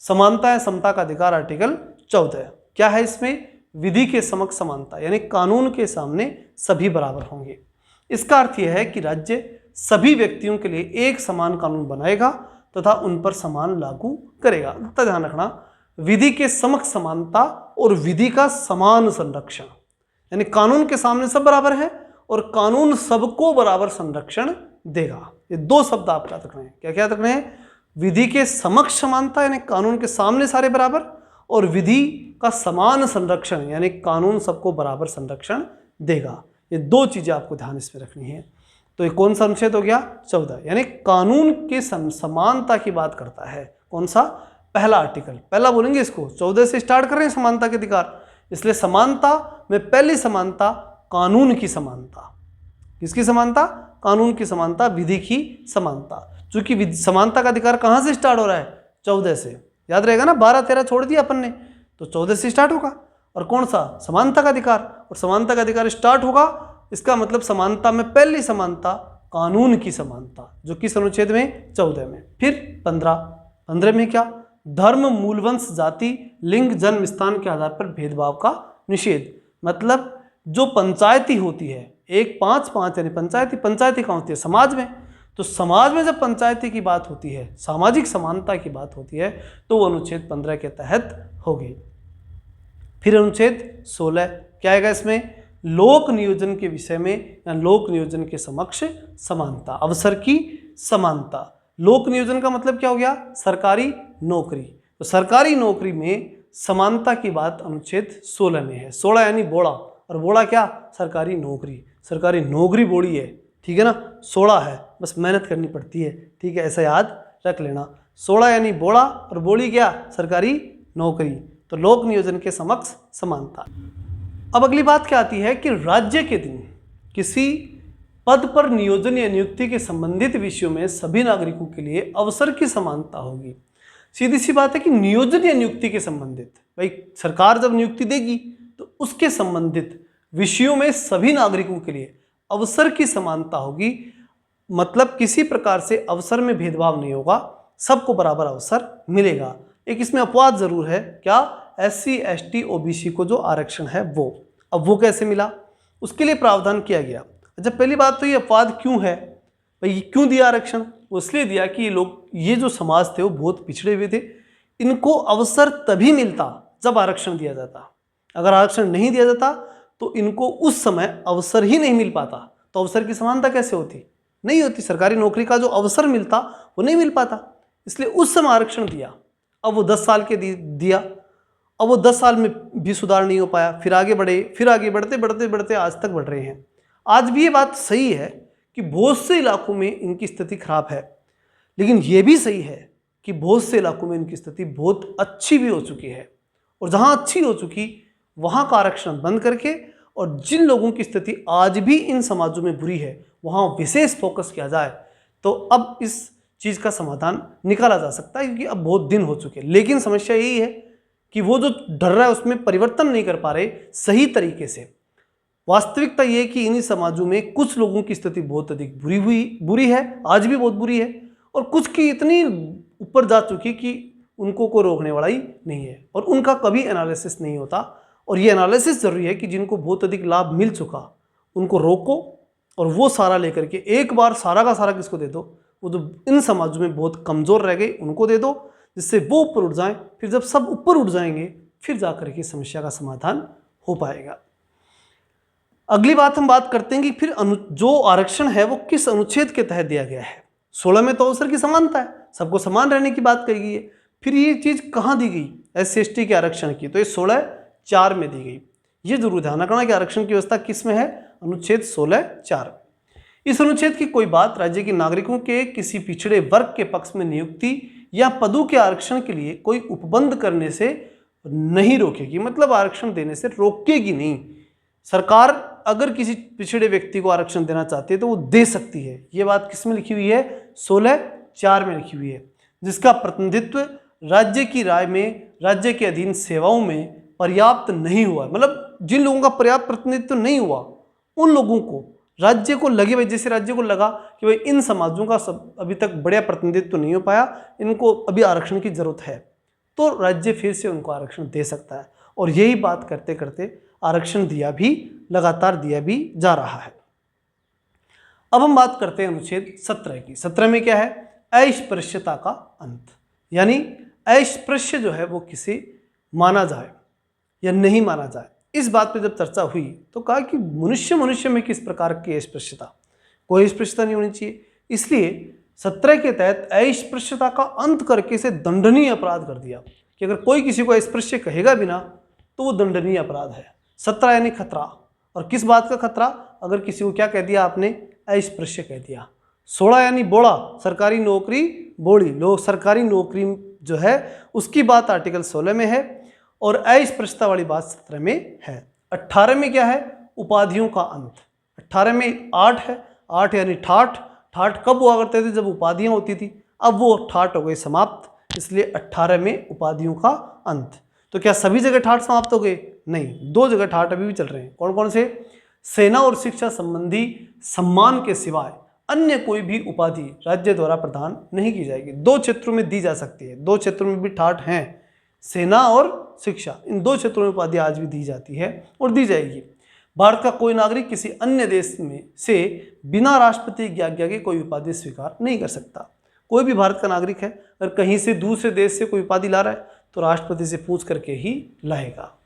समानता या समता का अधिकार, आर्टिकल 14 क्या है इसमें, विधि के समक्ष समानता, यानी कानून के सामने सभी बराबर होंगे। इसका अर्थ यह है कि राज्य सभी व्यक्तियों के लिए एक समान कानून बनाएगा तथा उन पर समान लागू करेगा। इतना ध्यान रखना, विधि के समक्ष समानता और विधि का समान संरक्षण, यानी कानून के सामने सब बराबर है और कानून सबको बराबर संरक्षण देगा। ये दो शब्द आप याद रखने हैं। क्या क्या याद रखने हैं, विधि के समक्ष समानता यानी कानून के सामने सारे बराबर, और विधि का समान संरक्षण यानी कानून सबको बराबर संरक्षण देगा। ये दो चीजें आपको ध्यान इसमें रखनी है। तो ये कौन सा अनुच्छेद हो गया, 14, यानी कानून के समानता की बात करता है। कौन सा, पहला आर्टिकल, पहला बोलेंगे इसको, 14 से स्टार्ट कर रहे हैं समानता के अधिकार, इसलिए समानता में पहली समानता कानून की समानता। किसकी समानता, कानून की समानता, विधि की समानता। चूंकि समानता का अधिकार कहां से स्टार्ट हो रहा है, 14 से, याद रहेगा ना, 12 13 छोड़ दिया अपन ने, तो 14 से स्टार्ट होगा। और कौन सा, समानता का अधिकार, और समानता का अधिकार स्टार्ट होगा, इसका मतलब समानता में पहली समानता कानून की समानता, जो किस अनुच्छेद में, 14 में। फिर 15 में क्या, धर्म, मूलवंश, जाति, लिंग, जन्म स्थान के आधार पर भेदभाव का निषेध। मतलब जो पंचायती होती है, 1-5-5 यानी पंचायती कहाँ होती है, समाज में। तो समाज में जब पंचायती की बात होती है, सामाजिक समानता की बात होती है, तो वो अनुच्छेद 15 के तहत हो गई। फिर अनुच्छेद 16 क्या आएगा इसमें, लोक नियोजन के विषय में या लोक नियोजन के समक्ष समानता, अवसर की समानता। लोक नियोजन का मतलब क्या हो गया, सरकारी नौकरी। तो सरकारी नौकरी में समानता की बात अनुच्छेद 16 में है। 16 यानी बोड़ा, और बोड़ा क्या, सरकारी नौकरी, सरकारी नौकरी बोड़ी है, ठीक है ना। 16 है, बस मेहनत करनी पड़ती है, ठीक है, ऐसा याद रख लेना। 16 यानी बोड़ा और बोड़ी क्या, सरकारी नौकरी। तो लोक नियोजन के समक्ष समानता। अब अगली बात क्या आती है कि राज्य के दिन किसी पद पर नियोजन या नियुक्ति के संबंधित विषयों में सभी नागरिकों के लिए अवसर की समानता होगी। सीधी सी बात है कि नियोजन या नियुक्ति के संबंधित, भाई सरकार जब नियुक्ति देगी तो उसके संबंधित विषयों में सभी नागरिकों के लिए अवसर की समानता होगी। मतलब किसी प्रकार से अवसर में भेदभाव नहीं होगा, सबको बराबर अवसर मिलेगा। एक इसमें अपवाद जरूर है, क्या, SC ST OBC को जो आरक्षण है वो। अब वो कैसे मिला, उसके लिए प्रावधान किया गया। अच्छा, पहली बात तो ये अपवाद क्यों है, भाई क्यों दिया आरक्षण, वो इसलिए दिया कि ये लोग, ये जो समाज थे वो बहुत पिछड़े हुए थे, इनको अवसर तभी मिलता जब आरक्षण दिया जाता। अगर आरक्षण नहीं दिया जाता तो इनको उस समय अवसर ही नहीं मिल पाता। तो अवसर की समानता कैसे होती, नहीं होती। सरकारी नौकरी का जो अवसर मिलता वो नहीं मिल पाता, इसलिए उस समय आरक्षण दिया। अब वो 10 साल के दिया, अब वो 10 साल में भी सुधार नहीं हो पाया, फिर आगे बढ़े, फिर आगे बढ़ते बढ़ते बढ़ते आज तक बढ़ रहे हैं। आज भी ये बात सही है कि बहुत से इलाकों में इनकी स्थिति खराब है, लेकिन ये भी सही है कि बहुत से इलाकों में इनकी स्थिति बहुत अच्छी भी हो चुकी है। और जहाँ अच्छी हो चुकी वहाँ का आरक्षण बंद करके, और जिन लोगों की स्थिति आज भी इन समाजों में बुरी है वहाँ विशेष फोकस किया जाए। तो अब इस चीज़ का समाधान निकाला जा सकता है, क्योंकि अब बहुत दिन हो चुके हैं। लेकिन समस्या यही है कि वो जो डर रहा है उसमें परिवर्तन नहीं कर पा रहे सही तरीके से। वास्तविकता ये है कि इन्हीं समाजों में कुछ लोगों की स्थिति बहुत अधिक बुरी है, आज भी बहुत बुरी है, और कुछ की इतनी ऊपर जा चुकी कि उनको कोई रोकने वाला ही नहीं है, और उनका कभी एनालिसिस नहीं होता। और ये एनालिसिस जरूरी है कि जिनको बहुत अधिक लाभ मिल चुका उनको रोको, और वो सारा लेकर के एक बार सारा का सारा किसको दे दो, वो जो इन समाजों में बहुत कमज़ोर रह गए उनको दे दो, जिससे वो ऊपर उठ जाएं। फिर जब सब ऊपर उठ जाएंगे फिर जाकर के समस्या का समाधान हो पाएगा। अगली बात हम बात करते हैं कि फिर जो आरक्षण है वो किस अनुच्छेद के तहत दिया गया है। 16 में तो अवसर की समानता है, सबको समान रहने की बात कही गई है। फिर ये चीज़ कहाँ दी गई SC/ST के आरक्षण की, तो ये 16(4) में दी गई। ये जरूर ध्यान रखना कि आरक्षण की व्यवस्था किस में है, अनुच्छेद 16(4). इस अनुच्छेद की कोई बात राज्य के नागरिकों के किसी पिछड़े वर्ग के पक्ष में नियुक्ति या पदों के आरक्षण के लिए कोई उपबंध करने से नहीं रोकेगी, मतलब आरक्षण देने से रोकेगी नहीं। सरकार अगर किसी पिछड़े व्यक्ति को आरक्षण देना चाहती है तो वो दे सकती है। ये बात किस में लिखी हुई है, 16(4) में लिखी हुई है, जिसका प्रतिनिधित्व राज्य की राय में राज्य के अधीन सेवाओं में पर्याप्त नहीं हुआ। मतलब जिन लोगों का पर्याप्त प्रतिनिधित्व नहीं हुआ उन लोगों को राज्य को लगे, भाई जैसे राज्य को लगा कि भाई इन समाजों का सब अभी तक बढ़िया प्रतिनिधित्व नहीं हो पाया, इनको अभी आरक्षण की जरूरत है, तो राज्य फिर से उनको आरक्षण दे सकता है। और यही बात करते करते आरक्षण लगातार दिया भी जा रहा है। अब हम बात करते हैं अनुच्छेद 17 की। 17 में क्या है, अस्पृश्यता का अंत, यानी अस्पृश्य जो है वो किसे माना जाए या नहीं माना जाए। इस बात पे जब चर्चा हुई तो कहा कि मनुष्य में किस प्रकार की अस्पृश्यता, कोई अस्पृश्यता नहीं होनी चाहिए। इसलिए 17 के तहत अस्पृश्यता का अंत करके इसे दंडनीय अपराध कर दिया कि अगर कोई किसी को अस्पृश्य कहेगा भी ना तो वो दंडनीय अपराध है। 17 यानी खतरा, और किस बात का खतरा, अगर किसी को क्या कह दिया आपने, अस्पृश्य कह दिया। 16 यानी बोड़ा, सरकारी नौकरी बोड़ी, लोग सरकारी नौकरी जो है उसकी बात आर्टिकल 16 में है, और अस्पृश्यता वाली बात 17 में है। 18 में क्या है, उपाधियों का अंत। 18 में 8 है, 8 यानी ठाठ। ठाठ कब हुआ करते थे, जब उपाधियां होती थी, अब वो ठाठ हो गई समाप्त, इसलिए 18 में उपाधियों का अंत। तो क्या सभी जगह ठाठ समाप्त हो गए, नहीं, 2 जगह ठाठ अभी भी चल रहे हैं। कौन कौन से, सेना और शिक्षा संबंधी सम्मान के सिवाय अन्य कोई भी उपाधि राज्य द्वारा प्रदान नहीं की जाएगी। 2 क्षेत्रों में दी जा सकती है, 2 क्षेत्रों में भी ठाठ हैं, सेना और शिक्षा, इन 2 क्षेत्रों में उपाधि आज भी दी जाती है और दी जाएगी। भारत का कोई नागरिक किसी अन्य देश में से बिना राष्ट्रपति की आज्ञा के कोई उपाधि स्वीकार नहीं कर सकता। कोई भी भारत का नागरिक है अगर कहीं से दूसरे देश से कोई उपाधि ला रहा है तो राष्ट्रपति से पूछ करके ही लाएगा।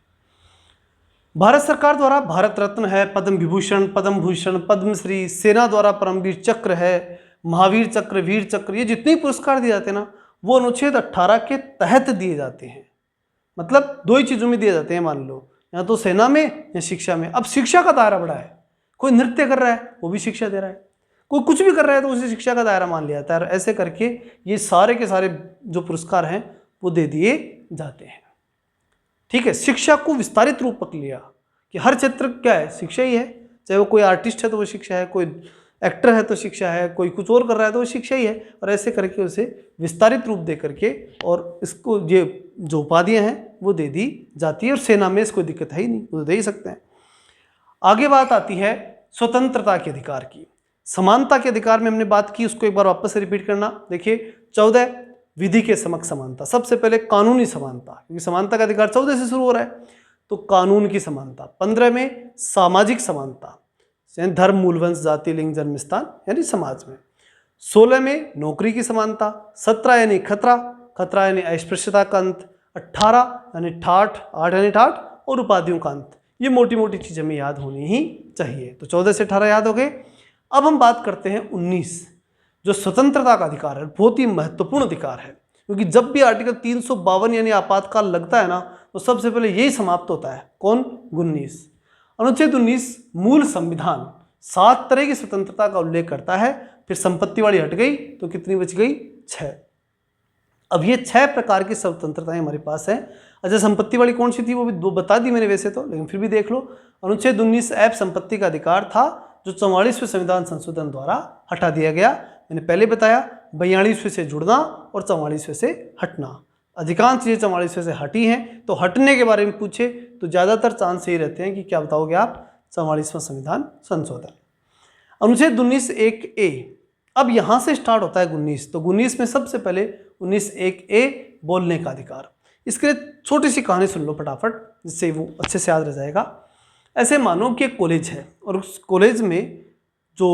भारत सरकार द्वारा भारत रत्न है, पद्म विभूषण, पद्म भूषण, पद्मश्री, सेना द्वारा परमवीर चक्र है, महावीर चक्र, वीर चक्र, ये जितने पुरस्कार दिए जाते हैं ना वो अनुच्छेद 18 के तहत दिए जाते हैं। मतलब 2 ही चीज़ों में दिए जाते हैं, मान लो या तो सेना में या शिक्षा में। अब शिक्षा का दायरा बड़ा है, कोई नृत्य कर रहा है वो भी शिक्षा दे रहा है, कोई कुछ भी कर रहा है तो उसे शिक्षा का दायरा मान लिया जाता है। ऐसे करके ये सारे के सारे जो पुरस्कार हैं वो दे दिए जाते हैं। ठीक है, शिक्षा को विस्तारित रूप पकड़ लिया कि हर क्षेत्र क्या है, शिक्षा ही है। चाहे वो कोई आर्टिस्ट है तो वो शिक्षा है, कोई एक्टर है तो शिक्षा है, कोई कुछ और कर रहा है तो वो शिक्षा ही है। और ऐसे करके उसे विस्तारित रूप दे करके और इसको ये जो उपाधियां हैं वो दे दी जाती है। और सेना में इसको दिक्कत है ही नहीं, वो दे ही सकते हैं। आगे बात आती है स्वतंत्रता के अधिकार की। समानता के अधिकार में हमने बात की, उसको एक बार वापस से रिपीट करना। देखिए 14 विधि के समक्ष समानता, सबसे पहले कानूनी समानता, क्योंकि समानता का अधिकार 14 से शुरू हो रहा है तो कानून की समानता। 15 में सामाजिक समानता, यानी धर्म, मूल, वंश, जाति, लिंग, जन्म स्थान यानी समाज में। 16 में नौकरी की समानता। 17 यानी खतरा, खतरा यानी अस्पृश्यता का अंत। 18 यानी ठाठ, 8 यानी ठाठ और उपाधियों का अंत। ये मोटी मोटी चीज़ हमें याद होनी ही चाहिए। तो 14 से 18 याद हो गए। अब हम बात करते हैं 19, जो स्वतंत्रता का अधिकार है, बहुत ही महत्वपूर्ण अधिकार है, क्योंकि जब भी आर्टिकल 352 यानी आपातकाल लगता है ना तो सबसे पहले यही समाप्त होता है। कौन, 19। अनुच्छेद 19 मूल संविधान 7 तरह की स्वतंत्रता का उल्लेख करता है। फिर संपत्ति वाली हट गई तो कितनी बच गई, 6। अब ये 6 प्रकार की स्वतंत्रताएं हमारे पास है। अच्छा, संपत्ति वाली कौन सी थी वो भी 2 बता दी मैंने वैसे तो, लेकिन फिर भी देख लो। अनुच्छेद 19 ऐप संपत्ति का अधिकार था जो 44वें संविधान संशोधन द्वारा हटा दिया गया। मैंने पहले बताया 42वें से जुड़ना और 44वें से हटना। अधिकांश चीज़ें 44वें से हटी हैं, तो हटने के बारे में पूछे तो ज़्यादातर चांस यही रहते हैं कि क्या बताओगे आप, 44वां संविधान संशोधन। अनुच्छेद 19(1)(a), अब यहाँ से स्टार्ट होता है 19, तो 19 में सबसे पहले 19(1)(a) बोलने का अधिकार। इसके लिए छोटी सी कहानी सुन लो फटाफट, जिससे वो अच्छे से याद रह जाएगा। ऐसे मानो कि एक कॉलेज है और उस कॉलेज में जो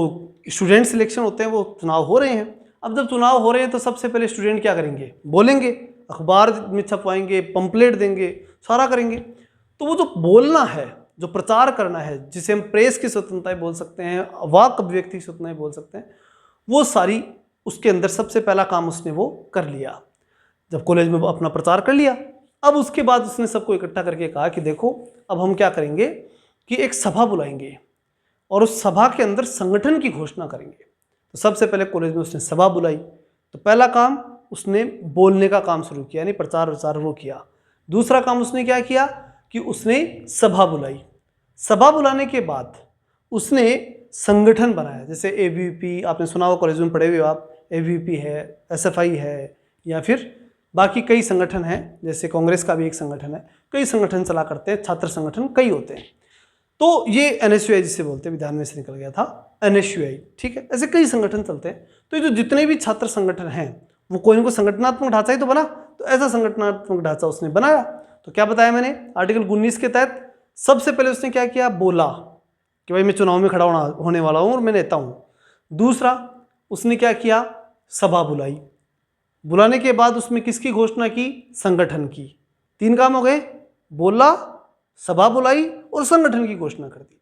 स्टूडेंट सिलेक्शन होते हैं वो चुनाव हो रहे हैं। अब जब चुनाव हो रहे हैं तो सबसे पहले स्टूडेंट क्या करेंगे, बोलेंगे, अखबार में छपवाएंगे, पंपलेट देंगे, सारा करेंगे। तो वो जो बोलना है, जो प्रचार करना है, जिसे हम प्रेस की स्वतंत्रता बोल सकते हैं, वाक अभिव्यक्ति की स्वतंत्रता बोल सकते हैं, वो सारी उसके अंदर सबसे पहला काम उसने वो कर लिया। जब कॉलेज में अपना प्रचार कर लिया, अब उसके बाद उसने सबको इकट्ठा करके कहा कि देखो अब हम क्या करेंगे कि एक सभा बुलाएंगे और उस सभा के अंदर संगठन की घोषणा करेंगे। तो सबसे पहले कॉलेज में उसने सभा बुलाई, तो पहला काम उसने बोलने का काम शुरू किया, यानी प्रचार प्रचार वो किया। दूसरा काम उसने क्या किया कि उसने सभा बुलाई। सभा बुलाने के बाद उसने संगठन बनाया, जैसे ABVP आपने सुना हो, कॉलेज में पढ़े हुए हो आप, ABVP है, SFI है, या फिर बाकी कई संगठन हैं, जैसे कांग्रेस का भी एक संगठन है, कई संगठन चला करते हैं, छात्र संगठन कई होते हैं। तो ये NSUI जिसे बोलते हैं, विधान में से निकल गया था NSUI, ठीक है। ऐसे कई संगठन चलते हैं। तो ये जो जितने भी छात्र संगठन हैं वो कोई ना कोई संगठनात्मक ढांचा ही तो बना, तो ऐसा संगठनात्मक ढांचा उसने बनाया। तो क्या बताया मैंने, आर्टिकल 19 के तहत सबसे पहले उसने क्या किया, बोला कि भाई मैं चुनाव में खड़ा होने वाला हूँ और मैं नेता हूँ। दूसरा उसने क्या किया, सभा बुलाई। बुलाने के बाद उसमें किसकी घोषणा की, संगठन की। 3 काम हो गए, बोला, सभा बुलाई और संगठन की घोषणा कर दी।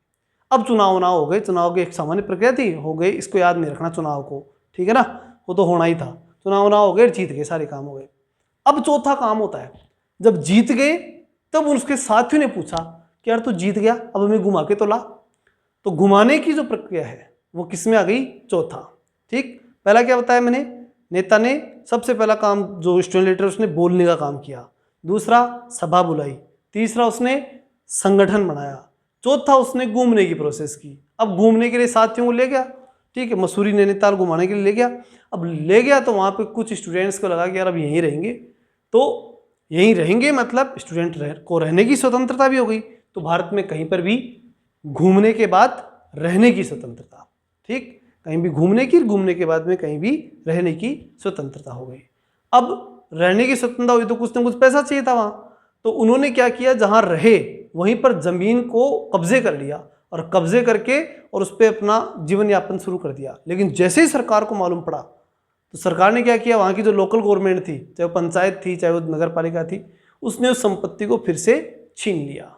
अब चुनाव हो गए, चुनाव की एक सामान्य प्रक्रिया थी, हो गई, इसको याद नहीं रखना चुनाव को, ठीक है ना, वो तो होना ही था। चुनाव हो गए, जीत गए, सारे काम हो गए। अब चौथा काम होता है, जब जीत गए तब उसके साथियों ने पूछा कि यार तू जीत गया, अब हमें घुमा के तो ला। तो घुमाने की जो प्रक्रिया है वो किस में आ गई, चौथा, ठीक। पहला क्या बताया मैंने, नेता ने सबसे पहला काम जो स्टूडेंट लीडर उसने बोलने का काम किया। दूसरा सभा बुलाई। तीसरा उसने संगठन बनाया। चौथा उसने घूमने की प्रोसेस की। अब घूमने के लिए साथियों को ले गया, ठीक है, मसूरी नैनीताल घुमाने के लिए ले गया। अब ले गया तो वहाँ पे कुछ स्टूडेंट्स को लगा कि यार अब यहीं रहेंगे, तो यहीं रहेंगे मतलब स्टूडेंट को रहने की स्वतंत्रता भी हो गई। तो भारत में कहीं पर भी घूमने के बाद रहने की स्वतंत्रता, ठीक, कहीं भी घूमने के बाद में कहीं भी रहने की स्वतंत्रता हो गई। अब रहने की स्वतंत्रता हुई तो कुछ ना कुछ पैसा चाहिए था वहाँ, तो उन्होंने क्या किया, जहाँ रहे वहीं पर जमीन को कब्जे कर लिया और कब्जे करके और उस पर अपना जीवन यापन शुरू कर दिया। लेकिन जैसे ही सरकार को मालूम पड़ा तो सरकार ने क्या किया, वहाँ की जो लोकल गवर्नमेंट थी, चाहे वो पंचायत थी चाहे वो नगर पालिका थी, उसने उस संपत्ति को फिर से छीन लिया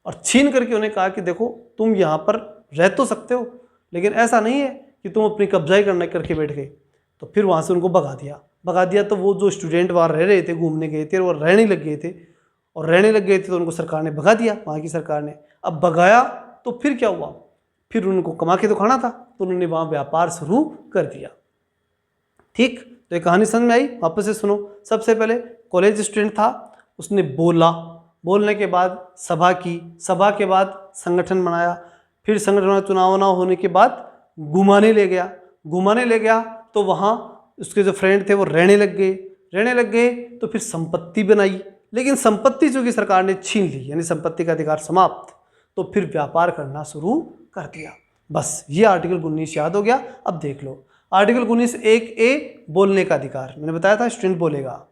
और छीन करके उन्हें कहा कि देखो तुम यहाँ पर रह तो सकते हो, लेकिन ऐसा नहीं है कि तुम अपनी कब्जा ही करके बैठ गए। तो फिर वहाँ से उनको भगा दिया। तो वो जो स्टूडेंट वहाँ रह रहे थे, घूमने गए थे, वो रहने लग गए थे तो उनको सरकार ने भगा दिया, वहाँ की सरकार ने। अब भगाया तो फिर क्या हुआ, फिर उनको कमा के तो खाना था, तो उन्होंने वहाँ व्यापार शुरू कर दिया, ठीक। तो ये कहानी समझ में आई, वापस से सुनो। सबसे पहले कॉलेज स्टूडेंट था, उसने बोला, बोलने के बाद सभा की, सभा के बाद संगठन बनाया, फिर संगठन चुनाव होने के बाद घुमाने ले गया तो वहाँ उसके जो फ्रेंड थे वो रहने लग गए तो फिर संपत्ति बनाई, लेकिन संपत्ति चूंकि सरकार ने छीन ली, यानी संपत्ति का अधिकार समाप्त, तो फिर व्यापार करना शुरू कर दिया। बस ये आर्टिकल 19 याद हो गया। अब देख लो आर्टिकल 19(1)(a) बोलने का अधिकार, मैंने बताया था स्टूडेंट बोलेगा।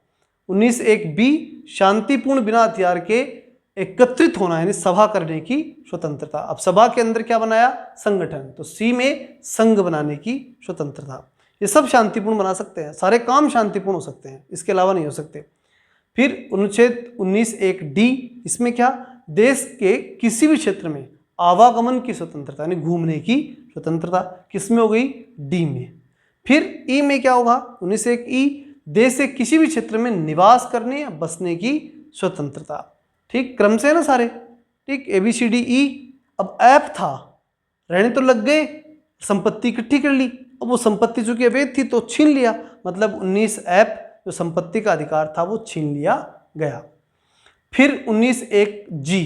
19(1)(b) शांतिपूर्ण बिना हथियार के एकत्रित होना, यानी सभा करने की स्वतंत्रता। अब सभा के अंदर क्या बनाया, संगठन, तो C में संघ बनाने की स्वतंत्रता। ये सब शांतिपूर्ण बना सकते हैं, सारे काम शांतिपूर्ण हो सकते हैं, इसके अलावा नहीं हो सकते। फिर अनुच्छेद 19(1)(d), इसमें क्या, देश के किसी भी क्षेत्र में आवागमन की स्वतंत्रता, यानी घूमने की स्वतंत्रता, किसमें हो गई, D में। फिर E में क्या होगा, 19(1)(e), देश से किसी भी क्षेत्र में निवास करने या बसने की स्वतंत्रता, ठीक, क्रम से है ना सारे, ठीक, ABCDE। अब ऐप था, रहने तो लग गए, संपत्ति इकट्ठी कर ली, अब वो संपत्ति चूंकि अवैध थी तो छीन लिया, मतलब 19 ऐप जो संपत्ति का अधिकार था वो छीन लिया गया। फिर 19(1)(g),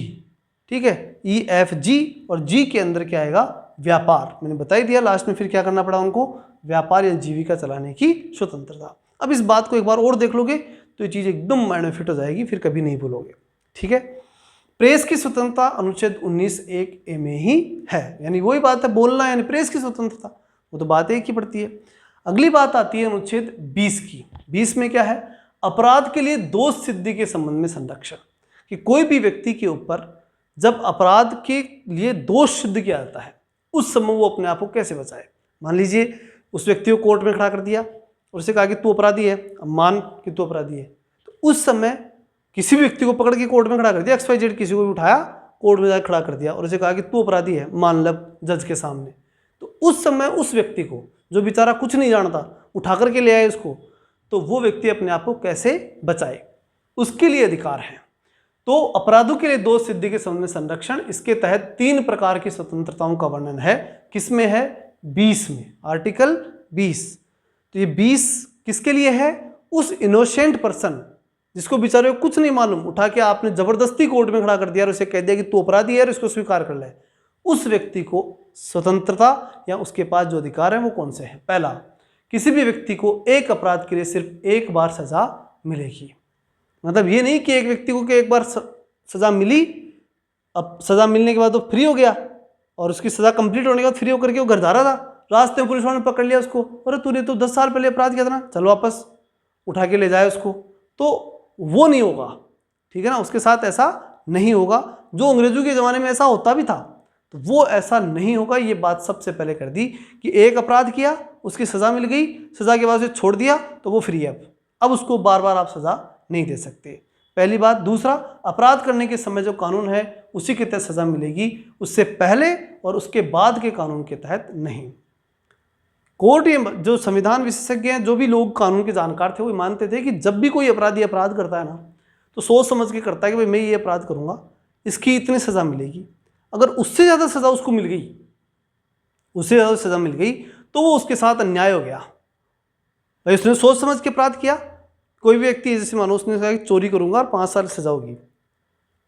ठीक है, EFG और G के अंदर क्या आएगा, व्यापार, मैंने बता ही दिया, लास्ट में फिर क्या करना पड़ा उनको, व्यापार या जीविका चलाने की स्वतंत्रता। अब इस बात को एक बार और देख लोगे तो ये चीज़ एकदम माइंड में फिट हो जाएगी, फिर कभी नहीं भूलोगे। ठीक है, प्रेस की स्वतंत्रता अनुच्छेद 19(1)(a) में ही है, यानी वही बात है बोलना, यानी प्रेस की स्वतंत्रता, वो तो बात एक ही पड़ती है। अगली बात आती है अनुच्छेद 20 की। 20 में क्या है, अपराध के लिए दोष सिद्धि के संबंध में संरक्षण, कि कोई भी व्यक्ति के ऊपर जब अपराध के लिए दोष सिद्ध किया जाता है उस समय वो अपने आप को कैसे बचाए। मान लीजिए उस व्यक्ति को कोर्ट में खड़ा कर दिया और उसे कहा कि तू अपराधी है, अब मान कि तू अपराधी है, तो उस समय किसी भी व्यक्ति को पकड़ के कोर्ट में खड़ा कर दिया, XYZ किसी को भी उठाया कोर्ट में जाकर खड़ा कर दिया और उसे कहा कि तू अपराधी है, मान लो जज के सामने, तो उस समय उस व्यक्ति को, जो बेचारा कुछ नहीं जानता, उठा करके ले आए उसको, तो वो व्यक्ति अपने आप को कैसे बचाए, उसके लिए अधिकार है। तो अपराधों के लिए दोष सिद्धि के संबंध में संरक्षण, इसके तहत 3 प्रकार की स्वतंत्रताओं का वर्णन है। किसमें है, 20 में, आर्टिकल 20। तो ये 20 किसके लिए है, उस इनोसेंट पर्सन जिसको बेचारे को कुछ नहीं मालूम, उठा के आपने जबरदस्ती कोर्ट में खड़ा कर दिया और उसे कह दिया कि तू अपराधी है और इसको स्वीकार कर ले, उस व्यक्ति को स्वतंत्रता या उसके पास जो अधिकार है वो कौन से हैं। पहला, किसी भी व्यक्ति को एक अपराध के लिए सिर्फ एक बार सजा मिलेगी। मतलब ये नहीं कि एक व्यक्ति को कि एक बार सजा मिली, अब सजा मिलने के बाद वो फ्री हो गया और उसकी सजा कंप्लीट होने के बाद फ्री होकर के वो घर जा रहा था, रास्ते में पुलिस वालों ने पकड़ लिया उसको, अरे तूने तो 10 साल पहले अपराध किया था ना, चलो वापस उठा के ले जाए उसको, तो वो नहीं होगा। ठीक है ना, उसके साथ ऐसा नहीं होगा। जो अंग्रेजों के ज़माने में ऐसा होता भी था, तो वो ऐसा नहीं होगा। ये बात सबसे पहले कर दी कि एक अपराध किया, उसकी सज़ा मिल गई, सज़ा के बाद उसे छोड़ दिया तो वो फ्री है। अब उसको बार बार आप सज़ा नहीं दे सकते, पहली बात। दूसरा, अपराध करने के समय जो कानून है उसी के तहत सज़ा मिलेगी, उससे पहले और उसके बाद के कानून के तहत नहीं। कोर्ट, ये जो संविधान विशेषज्ञ हैं, जो भी लोग कानून के जानकार थे, वो मानते थे कि जब भी कोई अपराधी अपराध करता है ना, तो सोच समझ के करता है कि भाई मैं ये अपराध करूँगा, इसकी इतनी सज़ा मिलेगी। अगर उससे ज़्यादा सज़ा उसको मिल गई, उससे ज़्यादा सज़ा मिल गई, तो वो उसके साथ अन्याय हो गया। भाई उसने सोच समझ के अपराध किया। कोई भी व्यक्ति, जैसे मानो उसने कहा कि चोरी करूँगा और 5 साल सज़ा होगी,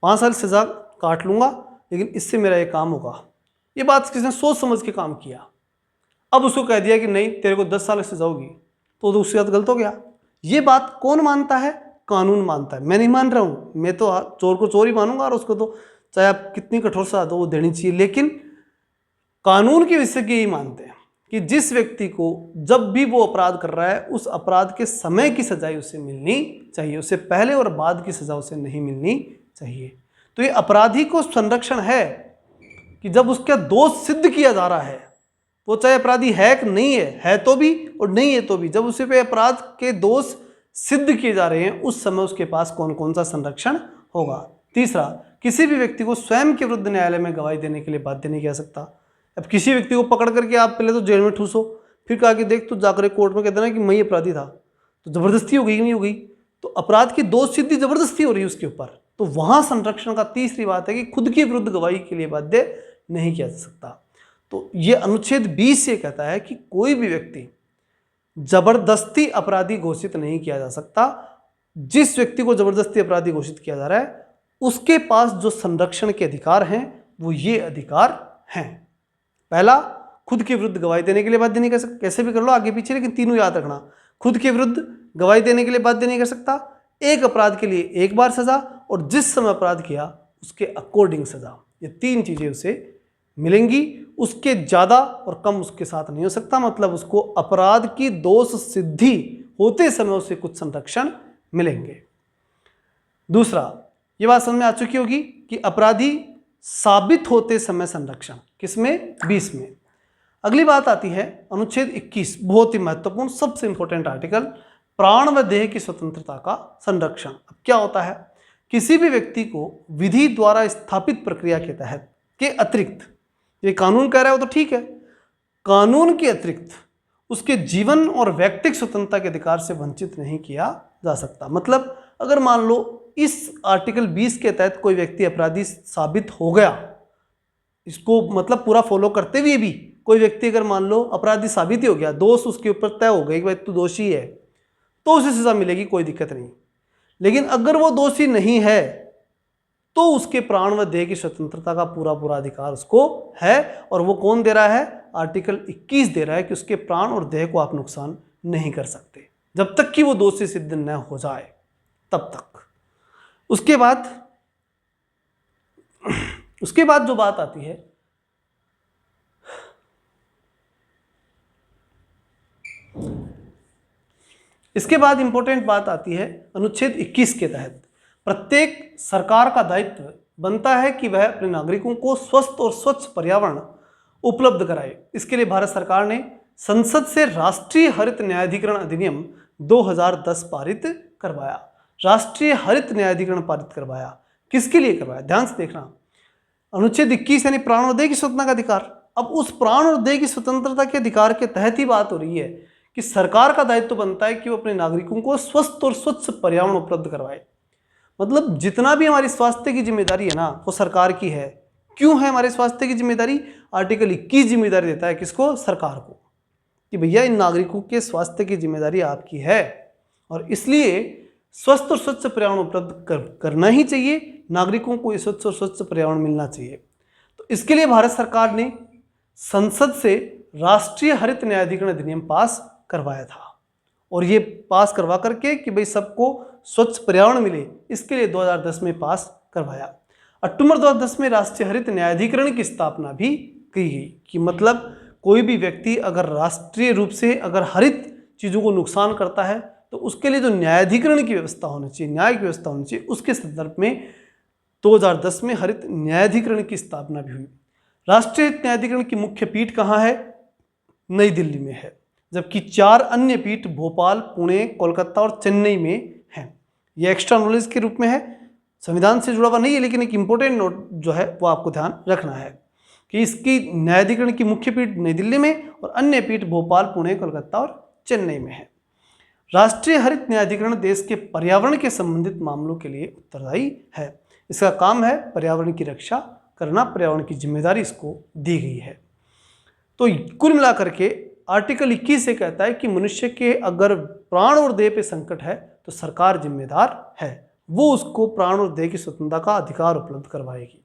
5 साल सज़ा काट लूँगा, लेकिन इससे मेरा ये काम होगा, ये बात किसने सोच समझ के काम किया। अब उसको कह दिया कि नहीं तेरे को 10 साल सज़ा होगी, तो उसके साथ गलत हो गया। ये बात कौन मानता है, कानून मानता है। मैं नहीं मान रहा हूँ, मैं तो चोर को चोर ही मानूंगा और उसको तो चाहे आप कितनी कठोर सजा दो वो देनी चाहिए। लेकिन कानून के विशेषज्ञ यही मानते हैं कि जिस व्यक्ति को जब भी वो अपराध कर रहा है, उस अपराध के समय की सजाई उसे मिलनी चाहिए, उससे पहले और बाद की सजा उसे नहीं मिलनी चाहिए। तो ये अपराधी को संरक्षण है कि जब उसका दोष सिद्ध किया जा रहा है, वो चाहे अपराधी है कि नहीं है तो भी और नहीं है तो भी, जब उसे पे अपराध के दोष सिद्ध किए जा रहे हैं, उस समय उसके पास कौन कौन सा संरक्षण होगा। तीसरा, किसी भी व्यक्ति को स्वयं के विरुद्ध न्यायालय में गवाही देने के लिए बाध्य नहीं किया सकता। अब किसी व्यक्ति को पकड़ करके आप पहले तो जेल में ठूसो, फिर कहा कि देख तू जाकर कोर्ट में कह देना कि मैं ही अपराधी था, तो जबरदस्ती हो गई कि नहीं हो गई, तो अपराध की दोष सिद्धि जबरदस्ती हो रही है उसके ऊपर। तो वहां संरक्षण का तीसरी बात है कि खुद के विरुद्ध गवाही के लिए बाध्य नहीं किया जा सकता। तो ये अनुच्छेद 20 से कहता है कि कोई भी व्यक्ति जबरदस्ती अपराधी घोषित नहीं किया जा सकता। जिस व्यक्ति को जबरदस्ती अपराधी घोषित किया जा रहा है, उसके पास जो संरक्षण के अधिकार हैं वो ये अधिकार हैं। पहला, खुद के विरुद्ध गवाही देने के लिए बाध्य नहीं कर सकता, कैसे भी कर लो आगे पीछे, लेकिन तीनों याद रखना। खुद के विरुद्ध गवाही देने के लिए बाध्य नहीं कर सकता, एक अपराध के लिए एक बार सजा, और जिस समय अपराध किया उसके अकॉर्डिंग सजा। ये 3 चीजें उसे मिलेंगी, उसके ज़्यादा और कम उसके साथ नहीं हो सकता। मतलब उसको अपराध की दोष सिद्धि होते समय उसे कुछ संरक्षण मिलेंगे। दूसरा, ये बात समझ में आ चुकी होगी कि अपराधी साबित होते समय संरक्षण किसमें, 20 में। अगली बात आती है अनुच्छेद 21, बहुत ही महत्वपूर्ण, सबसे इंपॉर्टेंट आर्टिकल, प्राण व देह की स्वतंत्रता का संरक्षण। अब क्या होता है, किसी भी व्यक्ति को विधि द्वारा स्थापित प्रक्रिया के तहत के अतिरिक्त, ये कानून कह रहा है वो तो ठीक है, कानून के अतिरिक्त उसके जीवन और व्यक्तिगत स्वतंत्रता के अधिकार से वंचित नहीं किया जा सकता। मतलब अगर मान लो इस आर्टिकल 20 के तहत कोई व्यक्ति अपराधी साबित हो गया, इसको मतलब पूरा फॉलो करते हुए भी कोई व्यक्ति अगर मान लो अपराधी साबित ही हो गया, दोष उसके ऊपर तय हो गई कि भाई तू दोषी है, तो उसे सजा मिलेगी, कोई दिक्कत नहीं। लेकिन अगर वो दोषी नहीं है तो उसके प्राण व देह की स्वतंत्रता का पूरा पूरा अधिकार उसको है। और वो कौन दे रहा है? आर्टिकल 21 दे रहा है कि उसके प्राण और देह को आप नुकसान नहीं कर सकते जब तक कि वो दोषी सिद्ध न हो जाए, तब तक। उसके बाद जो बात आती है, इसके बाद इंपॉर्टेंट बात आती है अनुच्छेद 21 के तहत प्रत्येक सरकार का दायित्व बनता है कि वह अपने नागरिकों को स्वस्थ और स्वच्छ पर्यावरण उपलब्ध कराए। इसके लिए भारत सरकार ने संसद से राष्ट्रीय हरित न्यायाधिकरण अधिनियम 2010 पारित करवाया। राष्ट्रीय हरित न्यायाधिकरण पारित करवाया, किसके लिए करवाया? ध्यान से देखना। अनुच्छेद 21 यानी प्राण और देह की स्वतंत्रता का अधिकार। अब उस प्राण और देह की स्वतंत्रता के अधिकार के तहत ही बात हो रही है कि सरकार का दायित्व बनता है कि वो अपने नागरिकों को स्वस्थ और स्वच्छ पर्यावरण उपलब्ध करवाए। मतलब जितना भी हमारी स्वास्थ्य की जिम्मेदारी है ना, वो सरकार की है। क्यों है हमारे स्वास्थ्य की जिम्मेदारी? आर्टिकल 21 जिम्मेदारी देता है किसको? सरकार को, कि भैया इन नागरिकों के स्वास्थ्य की जिम्मेदारी आपकी है और इसलिए स्वस्थ और स्वच्छ पर्यावरण उपलब्ध करना ही चाहिए। नागरिकों को स्वच्छ और स्वच्छ पर्यावरण मिलना चाहिए। तो इसके लिए भारत सरकार ने संसद से राष्ट्रीय हरित न्यायाधिकरण अधिनियम पास करवाया था और ये पास करवा करके कि भाई सबको स्वच्छ पर्यावरण मिले, इसके लिए 2010 में पास करवाया। अक्टूबर 2010 में राष्ट्रीय हरित न्यायाधिकरण की स्थापना भी की गई कि मतलब कोई भी व्यक्ति अगर राष्ट्रीय रूप से अगर हरित चीज़ों को नुकसान करता है तो उसके लिए जो न्यायाधिकरण की व्यवस्था होनी चाहिए, न्याय की व्यवस्था होनी चाहिए, उसके संदर्भ में 2010 में हरित न्यायाधिकरण की स्थापना भी हुई। राष्ट्रीय न्यायाधिकरण की मुख्य पीठ कहाँ है? नई दिल्ली में है, जबकि 4 अन्य पीठ भोपाल, पुणे, कोलकाता और चेन्नई में हैं। ये एक्स्ट्रा नॉलेज के रूप में है, संविधान से जुड़ा हुआ नहीं है, लेकिन एक इंपॉर्टेंट नोट जो है वो आपको ध्यान रखना है कि इसकी न्यायाधिकरण की मुख्य पीठ नई दिल्ली में और अन्य पीठ भोपाल, पुणे, कोलकाता और चेन्नई में है। राष्ट्रीय हरित न्यायाधिकरण देश के पर्यावरण के संबंधित मामलों के लिए उत्तरदायी है। इसका काम है पर्यावरण की रक्षा करना, पर्यावरण की जिम्मेदारी इसको दी गई है। तो कुल मिलाकर के आर्टिकल 21 से कहता है कि मनुष्य के अगर प्राण और देह पे संकट है तो सरकार जिम्मेदार है, वो उसको प्राण और देह की स्वतंत्रता का अधिकार उपलब्ध करवाएगी।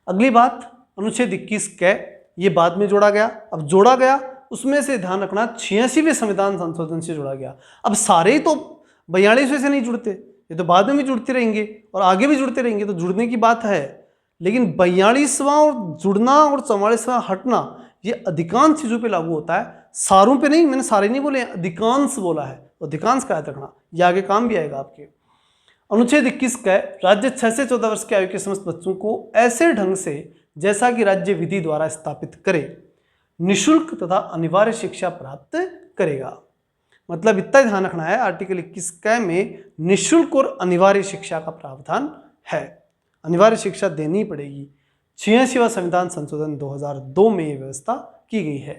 अगली बात अनुच्छेद 21 के ये बाद में जोड़ा गया। अब जोड़ा गया उसमें से ध्यान रखना 86वें संविधान संशोधन से जोड़ा गया। अब सारे ही तो 42वें से नहीं जुड़ते, ये तो बाद में भी जुड़ते रहेंगे और आगे भी जुड़ते रहेंगे, तो जुड़ने की बात है। लेकिन 42वां और जुड़ना और 44वां हटना ये अधिकांश चीज़ों पे लागू होता है, सारों पे नहीं। मैंने सारे नहीं बोले, अधिकांश बोला है, तो अधिकांश का याद रखना, ये आगे काम भी आएगा आपके। अनुच्छेद 21 का राज्य 6 से 14 वर्ष की आयु के समस्त बच्चों को ऐसे ढंग से जैसा कि राज्य विधि द्वारा स्थापित करे निःशुल्क तथा अनिवार्य शिक्षा प्राप्त करेगा। मतलब इतना ध्यान रखना है, आर्टिकल 21 का में निःशुल्क और अनिवार्य शिक्षा का प्रावधान है, अनिवार्य शिक्षा देनी पड़ेगी। 86वां संविधान संशोधन 2002 में ये व्यवस्था की गई है।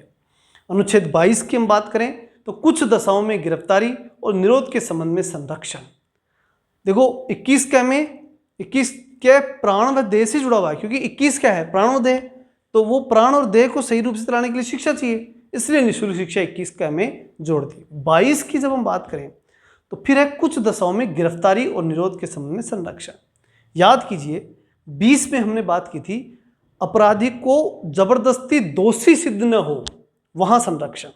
अनुच्छेद 22 की हम बात करें तो कुछ दशाओं में गिरफ्तारी और निरोध के संबंध में संरक्षण। देखो 21 क्या में 21 क्या प्राण व देह से जुड़ा हुआ है, क्योंकि 21 क्या है? प्राण और देह, तो वो प्राण और देह को सही रूप से चलाने के लिए शिक्षा चाहिए, इसलिए निःशुल्क शिक्षा 21 का में जोड़ दी। 22 की जब हम बात करें तो फिर है कुछ दशाओं में गिरफ्तारी और निरोध के संबंध में संरक्षण। याद कीजिए 20 में हमने बात की थी अपराधी को जबरदस्ती दोषी सिद्ध न हो, वहां संरक्षण,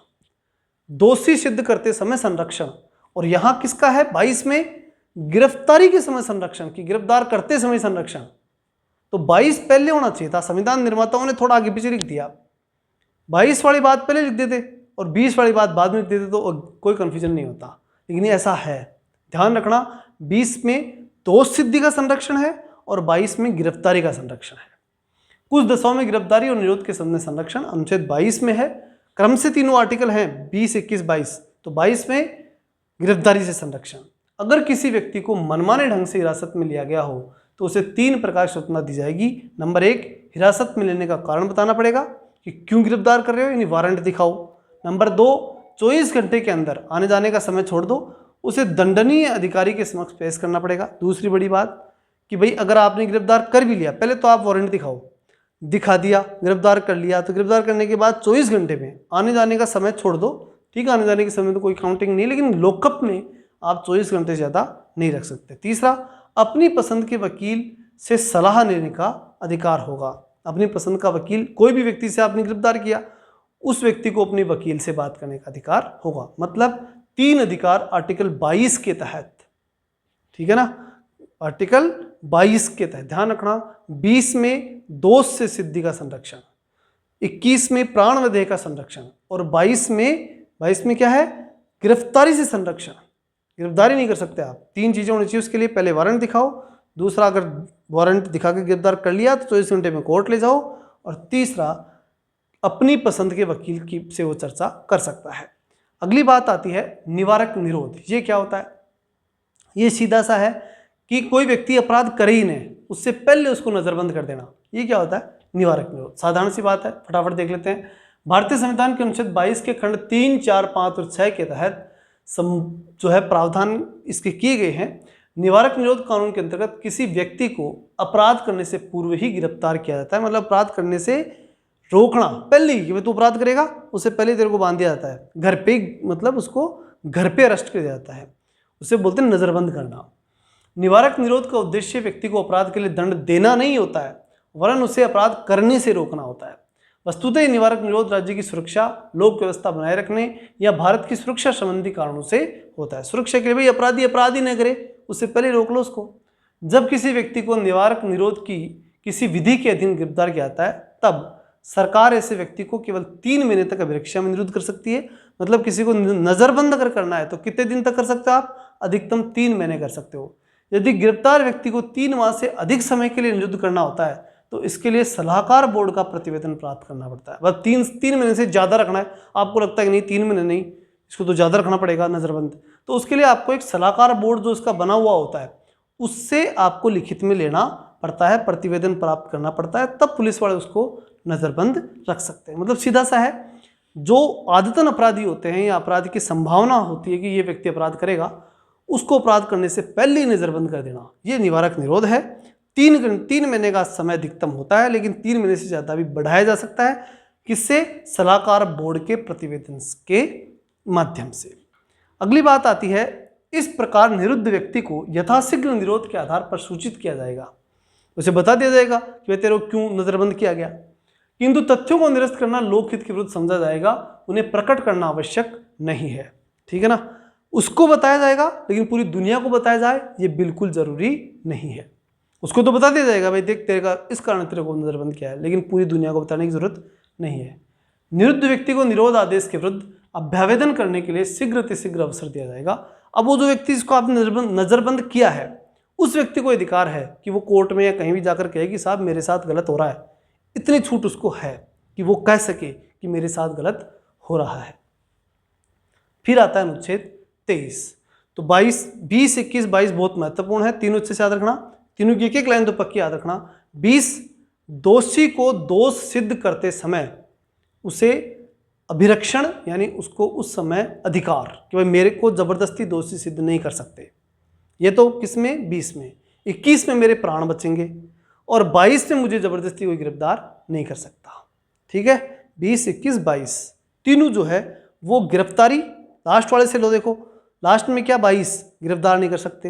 दोषी सिद्ध करते समय संरक्षण। और यहां किसका है? 22 में गिरफ्तारी के समय संरक्षण, की गिरफ्तार करते समय संरक्षण। तो 22 पहले होना चाहिए था, संविधान निर्माताओं ने थोड़ा आगे पीछे लिख दिया। 22 वाली बात पहले लिख देते और 20 वाली बात बाद में लिख देते तो कोई कंफ्यूजन नहीं होता, लेकिन ऐसा है। ध्यान रखना 20 में दोष सिद्धि का संरक्षण है और 22 में गिरफ्तारी का संरक्षण है। कुछ दशाओं में गिरफ्तारी और निरोध के संबंध में संरक्षण अनुच्छेद 22 में है। क्रम से तीनों आर्टिकल हैं 20, 21, 22। तो 22 में गिरफ्तारी से संरक्षण। अगर किसी व्यक्ति को मनमाने ढंग से हिरासत में लिया गया हो तो उसे 3 प्रकार की स्वतंत्रता दी जाएगी। नंबर 1, हिरासत में लेने का कारण बताना पड़ेगा कि क्यों गिरफ्तार कर रहे हो, यानी वारंट दिखाओ। नंबर 2, 24 घंटे के अंदर आने जाने का समय छोड़ दो, उसे दंडनीय अधिकारी के समक्ष पेश करना पड़ेगा। दूसरी बड़ी बात कि भाई अगर आपने गिरफ्तार कर भी लिया, पहले तो आप वारंट दिखाओ, दिखा दिया, गिरफ्तार कर लिया, तो गिरफ्तार करने के बाद 24 घंटे में आने जाने का समय छोड़ दो। ठीक है, आने जाने के समय तो कोई काउंटिंग नहीं, लेकिन लॉकअप में आप 24 घंटे से ज़्यादा नहीं रख सकते। तीसरा, अपनी पसंद के वकील से सलाह लेने का अधिकार होगा। अपनी पसंद का वकील, कोई भी व्यक्ति से आपने गिरफ्तार किया, उस व्यक्ति को अपने वकील से बात करने का अधिकार होगा। मतलब 3 अधिकार आर्टिकल 22 के तहत, ठीक है ना, आर्टिकल 22 के तहत ध्यान रखना। 20 में दोष से सिद्धि का संरक्षण, 21 में प्राण व देह का संरक्षण और 22 में क्या है, गिरफ्तारी से संरक्षण। गिरफ्तारी नहीं कर सकते आप। 3 चीजें होनी चाहिए उसके लिए। पहले वारंट दिखाओ, दूसरा अगर वारंट दिखा के गिरफ्तार कर लिया तो 24 घंटे में कोर्ट ले जाओ, और तीसरा अपनी पसंद के वकील की से वो चर्चा कर सकता है। अगली बात आती है निवारक निरोध। ये क्या होता है? ये सीधा सा है कि कोई व्यक्ति अपराध करे ही नहीं, उससे पहले उसको नजरबंद कर देना। ये क्या होता है? निवारक निरोध। साधारण सी बात है, फटाफट देख लेते हैं। भारतीय संविधान के अनुच्छेद 22 के खंड 3, 4, 5 और 6 के तहत जो है प्रावधान इसके किए गए हैं। निवारक निरोध कानून के अंतर्गत किसी व्यक्ति को अपराध करने से पूर्व ही गिरफ्तार किया जाता है। मतलब अपराध करने से रोकना, पहले ही कि तू अपराध करेगा उससे पहले तेरे को बांध दिया जाता है घर पे, मतलब उसको घर पे अरेस्ट कर दिया जाता है। उसे बोलते हैं नजरबंद करना। निवारक निरोध का उद्देश्य व्यक्ति को अपराध के लिए दंड देना नहीं होता है, वरन उसे अपराध करने से रोकना होता है। वस्तुतः निवारक निरोध राज्य की सुरक्षा, लोक व्यवस्था बनाए रखने या भारत की सुरक्षा संबंधी कारणों से होता है। सुरक्षा के लिए भाई अपराधी अपराध ही न करे, उससे पहले रोक लो उसको। जब किसी व्यक्ति को निवारक निरोध की किसी विधि के अधीन गिरफ्तार किया जाता है, तब सरकार ऐसे व्यक्ति को केवल 3 महीने तक अभिरक्षा में निरुद्ध कर सकती है। मतलब किसी को नजरबंद अगर करना है तो कितने दिन तक कर सकते हो आप? अधिकतम 3 महीने कर सकते हो। यदि गिरफ्तार व्यक्ति को 3 माह से अधिक समय के लिए निरुद्ध करना होता है तो इसके लिए सलाहकार बोर्ड का प्रतिवेदन प्राप्त करना पड़ता है। बस 3 महीने से ज़्यादा रखना है, आपको लगता है कि नहीं 3 महीने नहीं, इसको तो ज़्यादा रखना पड़ेगा नज़रबंद, तो उसके लिए आपको एक सलाहकार बोर्ड जो इसका बना हुआ होता है उससे आपको लिखित में लेना पड़ता है, प्रतिवेदन प्राप्त करना पड़ता है, तब पुलिस वाले उसको नज़रबंद रख सकते हैं। मतलब सीधा सा है, जो आदतन अपराधी होते हैं या अपराध की संभावना होती है कि ये व्यक्ति अपराध करेगा, उसको अपराध करने से पहले ही नज़रबंद कर देना, ये निवारक निरोध है। 3 महीने का समय अधिकतम होता है, लेकिन 3 महीने से ज़्यादा भी बढ़ाया जा सकता है। किससे? सलाहकार बोर्ड के प्रतिवेदन के माध्यम से। अगली बात आती है, इस प्रकार निरुद्ध व्यक्ति को यथाशीघ्र निरोध के आधार पर सूचित किया जाएगा। उसे बता दिया जाएगा कि भाई तेरे को क्यों नज़रबंद किया गया, किंतु तथ्यों को निरस्त करना लोकहित के विरुद्ध समझा जाएगा, उन्हें प्रकट करना आवश्यक नहीं है। ठीक है ना, उसको बताया जाएगा, लेकिन पूरी दुनिया को बताया जाए ये बिल्कुल जरूरी नहीं है। उसको तो बता दिया जाएगा भाई देख तेरे का इस कारण तेरे को नजरबंद किया है, लेकिन पूरी दुनिया को बताने की जरूरत नहीं है। निरुद्ध व्यक्ति को निरोध आदेश के विरुद्ध अभ्यावेदन करने के लिए शीघ्र अवसर दिया जाएगा। अब वो जो व्यक्ति जिसको आपने नजरबंद किया है, उस व्यक्ति को अधिकार है कि वो कोर्ट में या कहीं भी जाकर कहे कि साहब मेरे साथ गलत हो रहा है। इतनी छूट उसको है कि वो कह सके कि मेरे साथ गलत हो रहा है। फिर आता है अनुच्छेद 23। तो 20, 21, 22 बहुत महत्वपूर्ण है, तीनों अच्छे से याद रखना, तीनों की एक लाइन तो पक्की याद रखना। 20, दोषी को दोष सिद्ध करते समय उसे अभिरक्षण यानी उसको उस समय अधिकार कि भाई मेरे को जबरदस्ती दोषी सिद्ध नहीं कर सकते, ये तो किसमें? 20 में। 21 में मेरे प्राण बचेंगे और 22 में मुझे जबरदस्ती कोई गिरफ्तार नहीं कर सकता। ठीक है, 20, 21, 22 तीनों जो है वो गिरफ्तारी लास्ट वाले से लो। देखो लास्ट में क्या 22 गिरफ्तार नहीं कर सकते,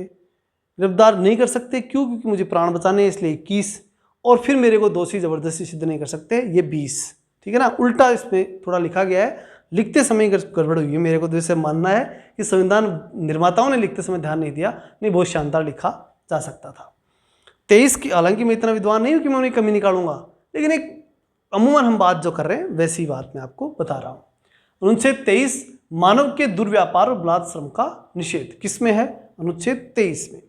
गिरफ्तार नहीं कर सकते क्यों? क्योंकि मुझे प्राण बचाने हैं, इसलिए 21, और फिर मेरे को दोषी जबरदस्ती सिद्ध नहीं कर सकते, ये 20। ठीक है ना, उल्टा इसमें थोड़ा लिखा गया है, लिखते समय गड़बड़ हुई है। मेरे को तो इसे मानना है कि संविधान निर्माताओं ने लिखते समय ध्यान नहीं दिया, नहीं बहुत शानदार लिखा जा सकता था। 23 की, हालांकि मैं इतना विद्वान नहीं हूँ कि मैं उन्हें कमी निकालूंगा, लेकिन एक अमूमन हम बात जो कर रहे हैं वैसी बात मैं आपको बता रहा हूँ। अनुच्छेद 23 मानव के दुर्व्यापार और बलात् श्रम का निषेध किसमें है? अनुच्छेद 23 में।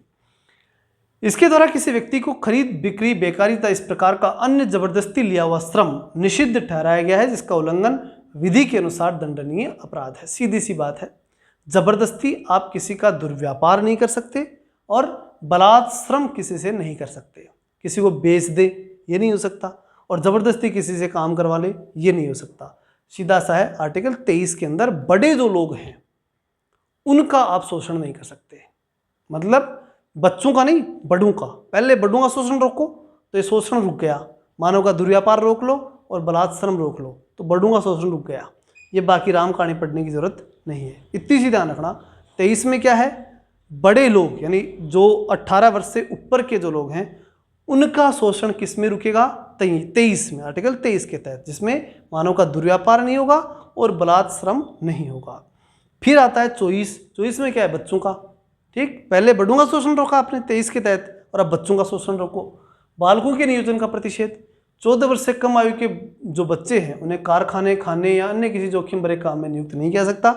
इसके द्वारा किसी व्यक्ति को खरीद बिक्री बेकारी तथा इस प्रकार का अन्य जबरदस्ती लिया हुआ श्रम निषिद्ध ठहराया गया है, जिसका उल्लंघन विधि के अनुसार दंडनीय अपराध है। सीधी सी बात है, जबरदस्ती आप किसी का दुर्व्यापार नहीं कर सकते और बलात् श्रम किसी से नहीं कर सकते। किसी को बेच दे ये नहीं हो सकता, और जबरदस्ती किसी से काम करवा ले ये नहीं हो सकता। सीधा सा है, आर्टिकल 23 के अंदर बड़े जो लोग हैं उनका आप शोषण नहीं कर सकते। मतलब बच्चों का नहीं, बड़ों का। पहले बड़ों का शोषण रोको तो ये शोषण रुक गया, मानव का दुर्व्यापार रोक लो और बलात् श्रम रोक लो तो बड़ों का शोषण रुक गया। ये बाकी राम कहानी पढ़ने की जरूरत नहीं है, इतनी सी ध्यान रखना। 23 में क्या है? बड़े लोग यानी जो 18 वर्ष से ऊपर के जो लोग हैं उनका शोषण किस में रुकेगा? 23 में, आर्टिकल 23 के तहत, जिसमें मानव का दुर्व्यापार नहीं होगा और बलात् श्रम नहीं होगा। फिर आता है 24 में क्या है? बच्चों का। ठीक, पहले बड़ों का शोषण रोका आपने 23 के तहत और अब बच्चों का शोषण रोको। बालकों के नियोजन का प्रतिषेध, 14 वर्ष से कम आयु के जो बच्चे हैं उन्हें कारखाने, खाने या अन्य किसी जोखिम भरे काम में नियुक्त नहीं किया सकता।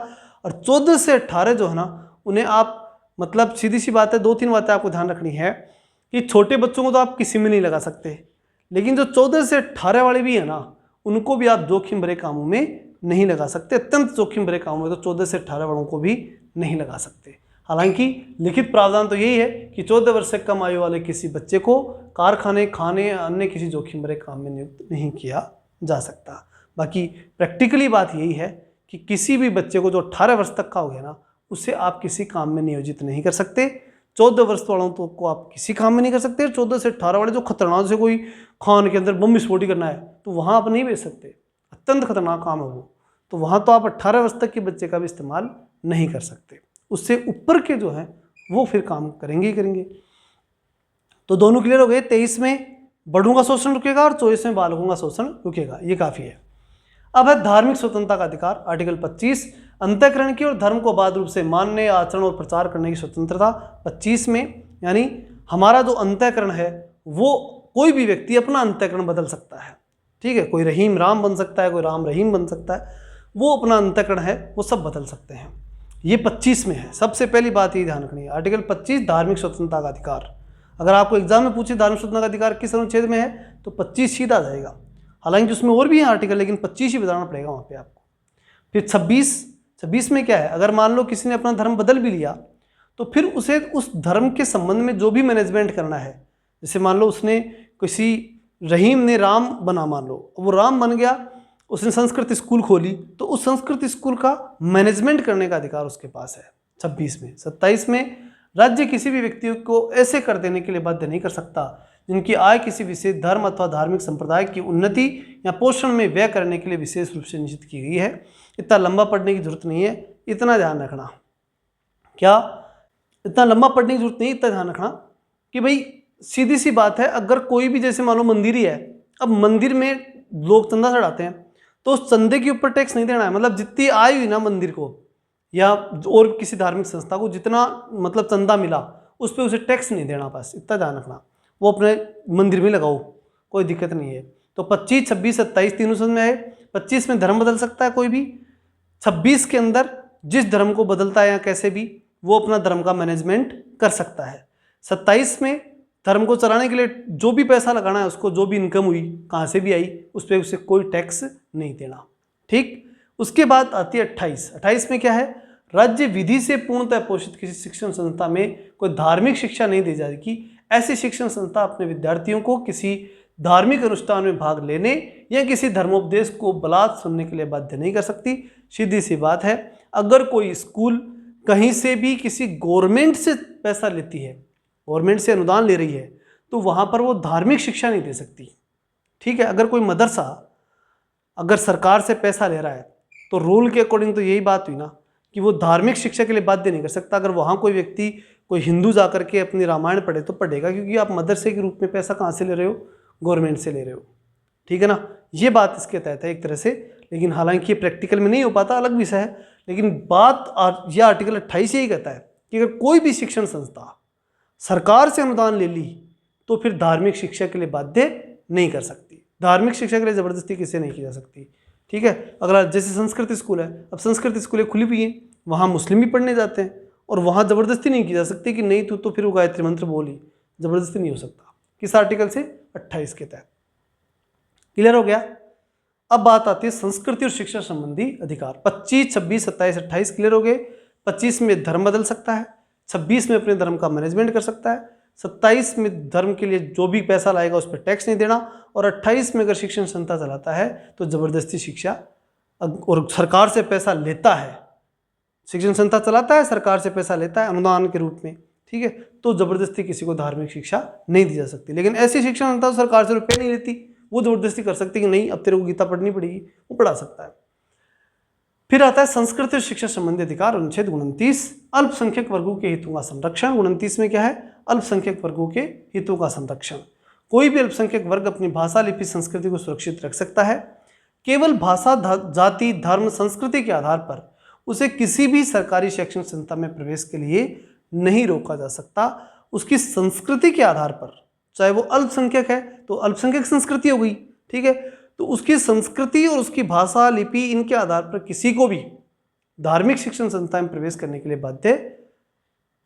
और 14 से 18 जो है ना, उन्हें आप मतलब सीधी सी बात है, 2-3 बातें आपको ध्यान रखनी है कि छोटे बच्चों को तो आप किसी में नहीं लगा सकते, लेकिन जो 14 से 18 वाले भी है ना, उनको भी आप जोखिम भरे कामों में नहीं लगा सकते। अत्यंत जोखिम भरे कामों में तो 14 से 18 वालों को भी नहीं लगा सकते। हालांकि लिखित प्रावधान तो यही है कि 14 वर्ष से कम आयु वाले किसी बच्चे को कारखाने, खाने या अन्य किसी जोखिम भरे काम में नियुक्त नहीं किया जा सकता। बाकी प्रैक्टिकली बात यही है कि किसी भी बच्चे को जो 18 वर्ष तक का हो गया ना, उसे आप किसी काम में नियोजित नहीं कर सकते। 14 वर्ष वालों तो को आप किसी काम में नहीं कर सकते। 14 से 18 वाले जो खतरनाक से कोई खान के अंदर बम विस्फोट करना है तो वहाँ आप नहीं भेज सकते, अत्यंत खतरनाक काम है वो, तो वहाँ तो आप 18 वर्ष तक के बच्चे का भी इस्तेमाल नहीं कर सकते। उससे ऊपर के जो हैं वो फिर काम करेंगे ही करेंगे। तो दोनों क्लियर हो गए। 23 में बड़ों का शोषण रुकेगा और 24 में बालकों का शोषण रुकेगा, ये काफ़ी है। अब है धार्मिक स्वतंत्रता का अधिकार, आर्टिकल 25, अंतःकरण की और धर्म को बाध रूप से मानने, आचरण और प्रचार करने की स्वतंत्रता। 25 में यानी हमारा जो अंतःकरण है वो कोई भी व्यक्ति अपना अंतःकरण बदल सकता है। ठीक है, कोई रहीम राम बन सकता है, कोई राम रहीम बन सकता है, वो अपना अंतःकरण है वो सब बदल सकते हैं। ये 25 में है। सबसे पहली बात ये ध्यान रखनी है, आर्टिकल 25 धार्मिक स्वतंत्रता का अधिकार। अगर आपको एग्जाम में पूछे धार्मिक स्वतंत्रता का अधिकार किस अनुच्छेद में है तो 25 सीधा आ जाएगा। हालांकि उसमें और भी है आर्टिकल, लेकिन 25 ही बताना पड़ेगा वहाँ पे आपको। फिर 26 में क्या है? अगर मान लो किसी ने अपना धर्म बदल भी लिया तो फिर उसे उस धर्म के संबंध में जो भी मैनेजमेंट करना है, जैसे मान लो उसने किसी रहीम ने राम बना, मान लो वो राम बन गया, उसने संस्कृत स्कूल खोली, तो उस संस्कृत स्कूल का मैनेजमेंट करने का अधिकार उसके पास है 26 में। 27 में राज्य किसी भी व्यक्ति को ऐसे कर देने के लिए बाध्य नहीं कर सकता जिनकी आय किसी विशेष धर्म अथवा धार्मिक संप्रदाय की उन्नति या पोषण में व्यय करने के लिए विशेष रूप से निश्चित की गई है। इतना लंबा पढ़ने की जरूरत नहीं है, इतना ध्यान रखना। क्या इतना लंबा पढ़ने की जरूरत नहीं, इतना ध्यान रखना कि भाई सीधी सी बात है, अगर कोई भी जैसे मान लो मंदिर ही है, अब मंदिर में लोग चंदा चढ़ाते हैं तो उस चंदे के ऊपर टैक्स नहीं देना है। मतलब जितनी आय हुई ना मंदिर को या और किसी धार्मिक संस्था को, जितना मतलब चंदा मिला उस पर उसे टैक्स नहीं देना, बस इतना ध्यान रखना। वो अपने मंदिर में लगाओ, कोई दिक्कत नहीं है। तो 25, 26, 27 तीनों समझ में आए। 25 में धर्म बदल सकता है कोई भी, 26 के अंदर जिस धर्म को बदलता है या कैसे भी वो अपना धर्म का मैनेजमेंट कर सकता है। 27 में धर्म को चलाने के लिए जो भी पैसा लगाना है उसको, जो भी इनकम हुई कहाँ से भी आई, उस पर उसे कोई टैक्स नहीं देना। ठीक, उसके बाद आती है 28 में क्या है? राज्य विधि से पूर्णतः पोषित किसी शिक्षण संस्था में कोई धार्मिक शिक्षा नहीं दी जाएगी। ऐसी शिक्षण संस्था अपने विद्यार्थियों को किसी धार्मिक अनुष्ठान में भाग लेने या किसी धर्मोपदेश को बलात् सुनने के लिए बाध्य नहीं कर सकती। सीधी सी बात है, अगर कोई स्कूल कहीं से भी किसी गवर्नमेंट से पैसा लेती है, गवर्नमेंट से अनुदान ले रही है, तो वहाँ पर वो धार्मिक शिक्षा नहीं दे सकती। ठीक है, अगर कोई मदरसा अगर सरकार से पैसा ले रहा है तो रूल के अकॉर्डिंग तो यही बात हुई ना कि वो धार्मिक शिक्षा के लिए बाध्य नहीं कर सकता। अगर वहाँ कोई व्यक्ति, कोई हिंदू जा करके अपनी रामायण पढ़े तो पढ़ेगा, क्योंकि आप मदरसे के रूप में पैसा कहाँ से ले रहे हो? गवर्नमेंट से ले रहे हो। ठीक है ना, ये बात इसके तहत है एक तरह से, लेकिन हालांकि ये प्रैक्टिकल में नहीं हो पाता, अलग विषय है। लेकिन बात यह आर्टिकल 28 यही कहता है कि अगर कोई भी शिक्षण संस्था सरकार से अनुदान ले ली तो फिर धार्मिक शिक्षा के लिए बाध्य नहीं कर सकती। धार्मिक शिक्षा के लिए ज़बरदस्ती किसी नहीं की जा सकती। ठीक है, अगला जैसे संस्कृत स्कूल है, अब संस्कृत स्कूलें खुली हुई हैं, वहाँ मुस्लिम भी पढ़ने जाते हैं और वहाँ ज़बरदस्ती नहीं की जा सकती कि नहीं तू तो फिर वो गायत्री मंत्र बोली, ज़बरदस्ती नहीं हो सकता। किस आर्टिकल से? 28 के तहत। क्लियर हो गया? अब बात आती है संस्कृति और शिक्षा संबंधी अधिकार। 25, 26, 27, 28 क्लियर हो गए। 25 में धर्म बदल सकता है, 26 में अपने धर्म का मैनेजमेंट कर सकता है, 27 में धर्म के लिए जो भी पैसा लाएगा उस पर टैक्स नहीं देना, और 28 में अगर शिक्षण संस्था चलाता है तो ज़बरदस्ती शिक्षा, और सरकार से पैसा लेता है, शिक्षण संस्था चलाता है, सरकार से पैसा लेता है अनुदान के रूप में, ठीक है, तो ज़बरदस्ती किसी को धार्मिक शिक्षा नहीं दी जा सकती। लेकिन ऐसी शिक्षण संस्था सरकार से रुपये नहीं लेती, वो ज़बरदस्ती कर सकती कि नहीं अब तेरे को गीता पढ़नी पड़ेगी, वो पढ़ा सकता है। फिर आता है संस्कृति और शिक्षा संबंधी अधिकार, अनुच्छेद 29, अल्पसंख्यक वर्गों के हितों का संरक्षण। 29 में क्या है? अल्पसंख्यक वर्गों के हितों का संरक्षण। कोई भी अल्पसंख्यक वर्ग अपनी भाषा, लिपि, संस्कृति को सुरक्षित रख सकता है। केवल भाषा, जाति, धर्म, संस्कृति के आधार पर उसे किसी भी सरकारी शैक्षणिक संस्था में प्रवेश के लिए नहीं रोका जा सकता। उसकी संस्कृति के आधार पर, चाहे वो अल्पसंख्यक है तो अल्पसंख्यक संस्कृति हो गई, ठीक है, तो उसकी संस्कृति और उसकी भाषा, लिपि, इनके आधार पर किसी को भी धार्मिक शिक्षण संस्था में प्रवेश करने के लिए बाध्य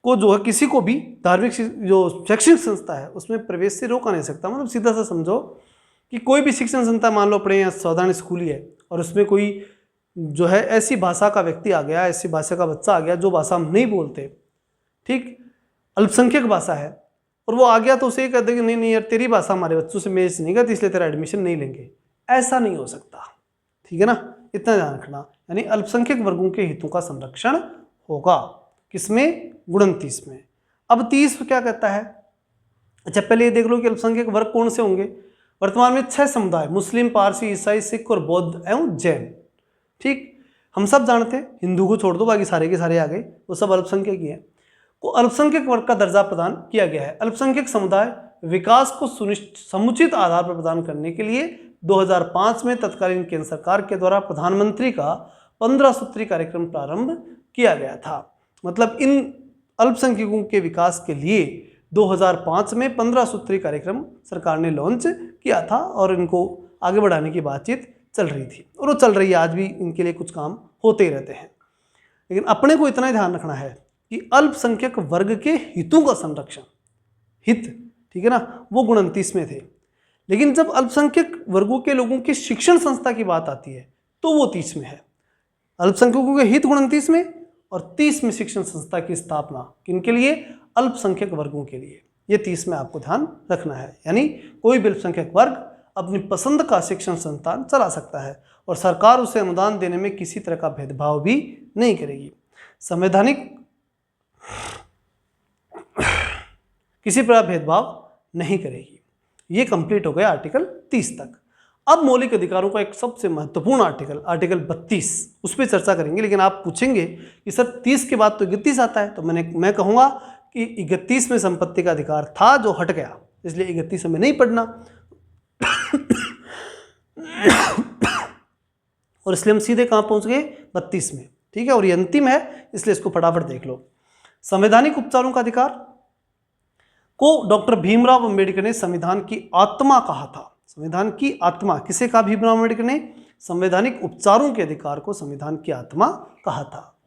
को जो है, किसी को भी धार्मिक जो शैक्षणिक संस्था है उसमें प्रवेश से रोका नहीं सकता। मतलब सीधा सा समझो कि कोई भी शिक्षण संस्था मान लो पढ़े या साधारण स्कूल ही है और उसमें कोई जो है ऐसी भाषा का व्यक्ति आ गया, ऐसी भाषा का बच्चा आ गया जो भाषा हम नहीं बोलते, ठीक, अल्पसंख्यक भाषा है, और वो आ गया तो उसे ये कहते कि नहीं नहीं यार तेरी भाषा हमारे बच्चों से मैच नहीं करती इसलिए तेरा एडमिशन नहीं लेंगे, ऐसा नहीं हो सकता, ठीक है ना, इतना ध्यान रखना। यानी अल्पसंख्यक वर्गों के हितों का संरक्षण होगा, किसमें? 29 में। अब 30 क्या कहता है? अच्छा पहले ये देख लो कि अल्पसंख्यक वर्ग कौन से होंगे। वर्तमान में 6 समुदाय, मुस्लिम, पारसी, ईसाई, सिख और बौद्ध एवं जैन, ठीक, हम सब जानते हैं, हिंदू को छोड़ दो बाकी सारे के सारे आ गए, वो सब अल्पसंख्यक ही है। को अल्पसंख्यक वर्ग का दर्जा प्रदान किया गया है। अल्पसंख्यक समुदाय विकास को समुचित आधार पर प्रदान करने के लिए 2005 में तत्कालीन केंद्र सरकार के द्वारा प्रधानमंत्री का 15 सूत्री कार्यक्रम प्रारंभ किया गया था। मतलब इन अल्पसंख्यकों के विकास के लिए 2005 में 15 सूत्री कार्यक्रम सरकार ने लॉन्च किया था और इनको आगे बढ़ाने की बातचीत चल रही थी और वो चल रही है, आज भी इनके लिए कुछ काम होते ही रहते हैं। लेकिन अपने को इतना ही ध्यान रखना है कि अल्पसंख्यक वर्ग के हितों का संरक्षण, हित, ठीक है ना, वो 29 में थे। लेकिन जब अल्पसंख्यक वर्गों के लोगों की शिक्षण संस्था की बात आती है तो वो 30 में है। अल्पसंख्यकों के हित 29 में और 30 में शिक्षण संस्था की स्थापना किनके लिए? अल्पसंख्यक वर्गों के लिए। ये 30 में आपको ध्यान रखना है। यानी कोई भी अल्पसंख्यक वर्ग अपनी पसंद का शिक्षण संस्थान चला सकता है और सरकार उसे अनुदान देने में किसी तरह का भेदभाव भी नहीं करेगी। संवैधानिक किसी प्रकार भेदभाव नहीं करेगी। ये कंप्लीट हो गया आर्टिकल 30 तक। अब मौलिक अधिकारों का एक सबसे महत्वपूर्ण आर्टिकल, आर्टिकल 32, उस पर चर्चा करेंगे। लेकिन आप पूछेंगे कि सर 30 के बाद तो 31 आता है, तो मैं कहूँगा कि 31 में संपत्ति का अधिकार था जो हट गया, इसलिए 31 में नहीं पढ़ना और इसलिए हम सीधे कहाँ पहुँच गए? 32 में, ठीक है, और ये अंतिम है इसलिए इसको फटाफट देख लो। संवैधानिक उपचारों का अधिकार को डॉक्टर भीमराव अंबेडकर ने संविधान की आत्मा कहा था। संविधान की आत्मा किसे कहा? भीमराव अंबेडकर ने संवैधानिक उपचारों के अधिकार को संविधान की आत्मा कहा था।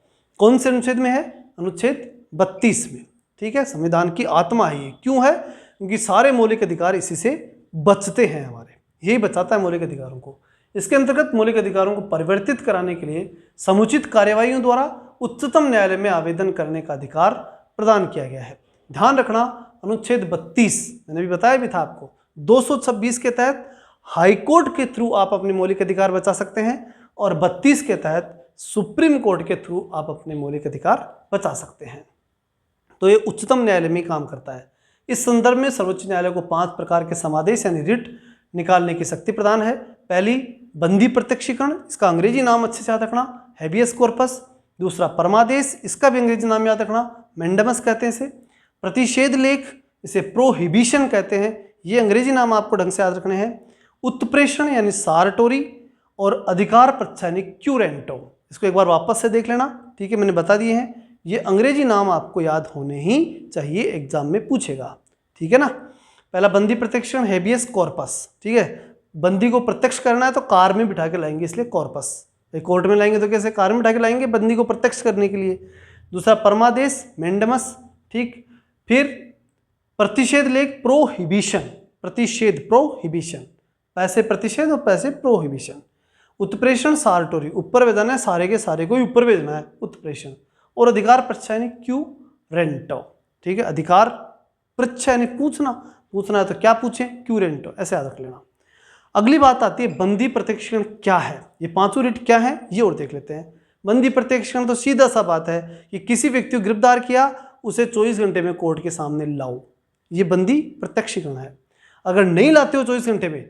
कौन से अनुच्छेद में है? अनुच्छेद 32 में, ठीक है, संविधान की आत्मा है ये। क्यों है? क्योंकि सारे मौलिक अधिकार इसी से बचते हैं, हमारे यही बचाता है मौलिक अधिकारों को। इसके अंतर्गत मौलिक अधिकारों को परिवर्तित कराने के लिए समुचित कार्यवाहियों द्वारा उच्चतम न्यायालय में आवेदन करने का अधिकार प्रदान किया गया है। ध्यान रखना, अनुच्छेद 32 मैंने भी बताया भी था आपको, 226 के तहत हाईकोर्ट के थ्रू आप अपने मौलिक अधिकार बचा सकते हैं और 32 के तहत सुप्रीम कोर्ट के थ्रू आप अपने मौलिक अधिकार बचा सकते हैं। तो ये उच्चतम न्यायालय में काम करता है। इस संदर्भ में सर्वोच्च न्यायालय को 5 प्रकार के समादेश यानी रिट निकालने की शक्ति प्रदान है। पहली, बंदी प्रत्यक्षीकरण, इसका अंग्रेजी नाम अच्छे से याद रखना, हैबियस कॉर्पस। दूसरा, परमादेश, इसका भी अंग्रेजी नाम याद रखना, मैंडमस कहते हैं इसे। प्रतिषेध लेख, इसे प्रोहिबिशन कहते हैं, ये अंग्रेजी नाम आपको ढंग से याद रखने हैं। उत्प्रेषण यानी सारटोरी और अधिकार प्रच्छायनी क्यूरेंटो, इसको एक बार वापस से देख लेना, ठीक है, मैंने बता दिए हैं। ये अंग्रेजी नाम आपको याद होने ही चाहिए, एग्जाम में पूछेगा, ठीक है ना। पहला बंदी प्रत्यक्षीकरण, हैबियस कॉर्पस, ठीक है, बंदी को प्रत्यक्ष करना है तो कार में बिठा के लाएंगे, इसलिए कॉर्पस। कोर्ट में लाएंगे तो कैसे? कार में बिठा के लाएंगे बंदी को प्रत्यक्ष करने के लिए। दूसरा, परमादेश, मैंडमस, ठीक। फिर प्रतिषेध लेख, प्रोहिबिशन, प्रतिषेध, प्रोहिबिशन, पैसे प्रतिषेध और पैसे प्रोहिबिशन। उत्प्रेषण, सारटोरी, ऊपर भेजना है, सारे के सारे को ऊपर भेजना है, उत्प्रेषण। और अधिकार प्रच्छायनी क्यूरेंटो, ठीक है, अधिकार पृच्छ यानी पूछना है तो क्या पूछें? क्यूरेंटो, ऐसे याद रख लेना। अगली बात आती है बंदी प्रत्यक्षीकरण क्या है। ये 5 रिट क्या है ये और देख लेते हैं। बंदी प्रत्यक्षीकरण तो सीधा सा बात है कि किसी व्यक्ति को गिरफ्तार किया, उसे 24 घंटे में कोर्ट के सामने लाओ, ये बंदी प्रत्यक्षीकरण है। अगर नहीं लाते हो 24 घंटे में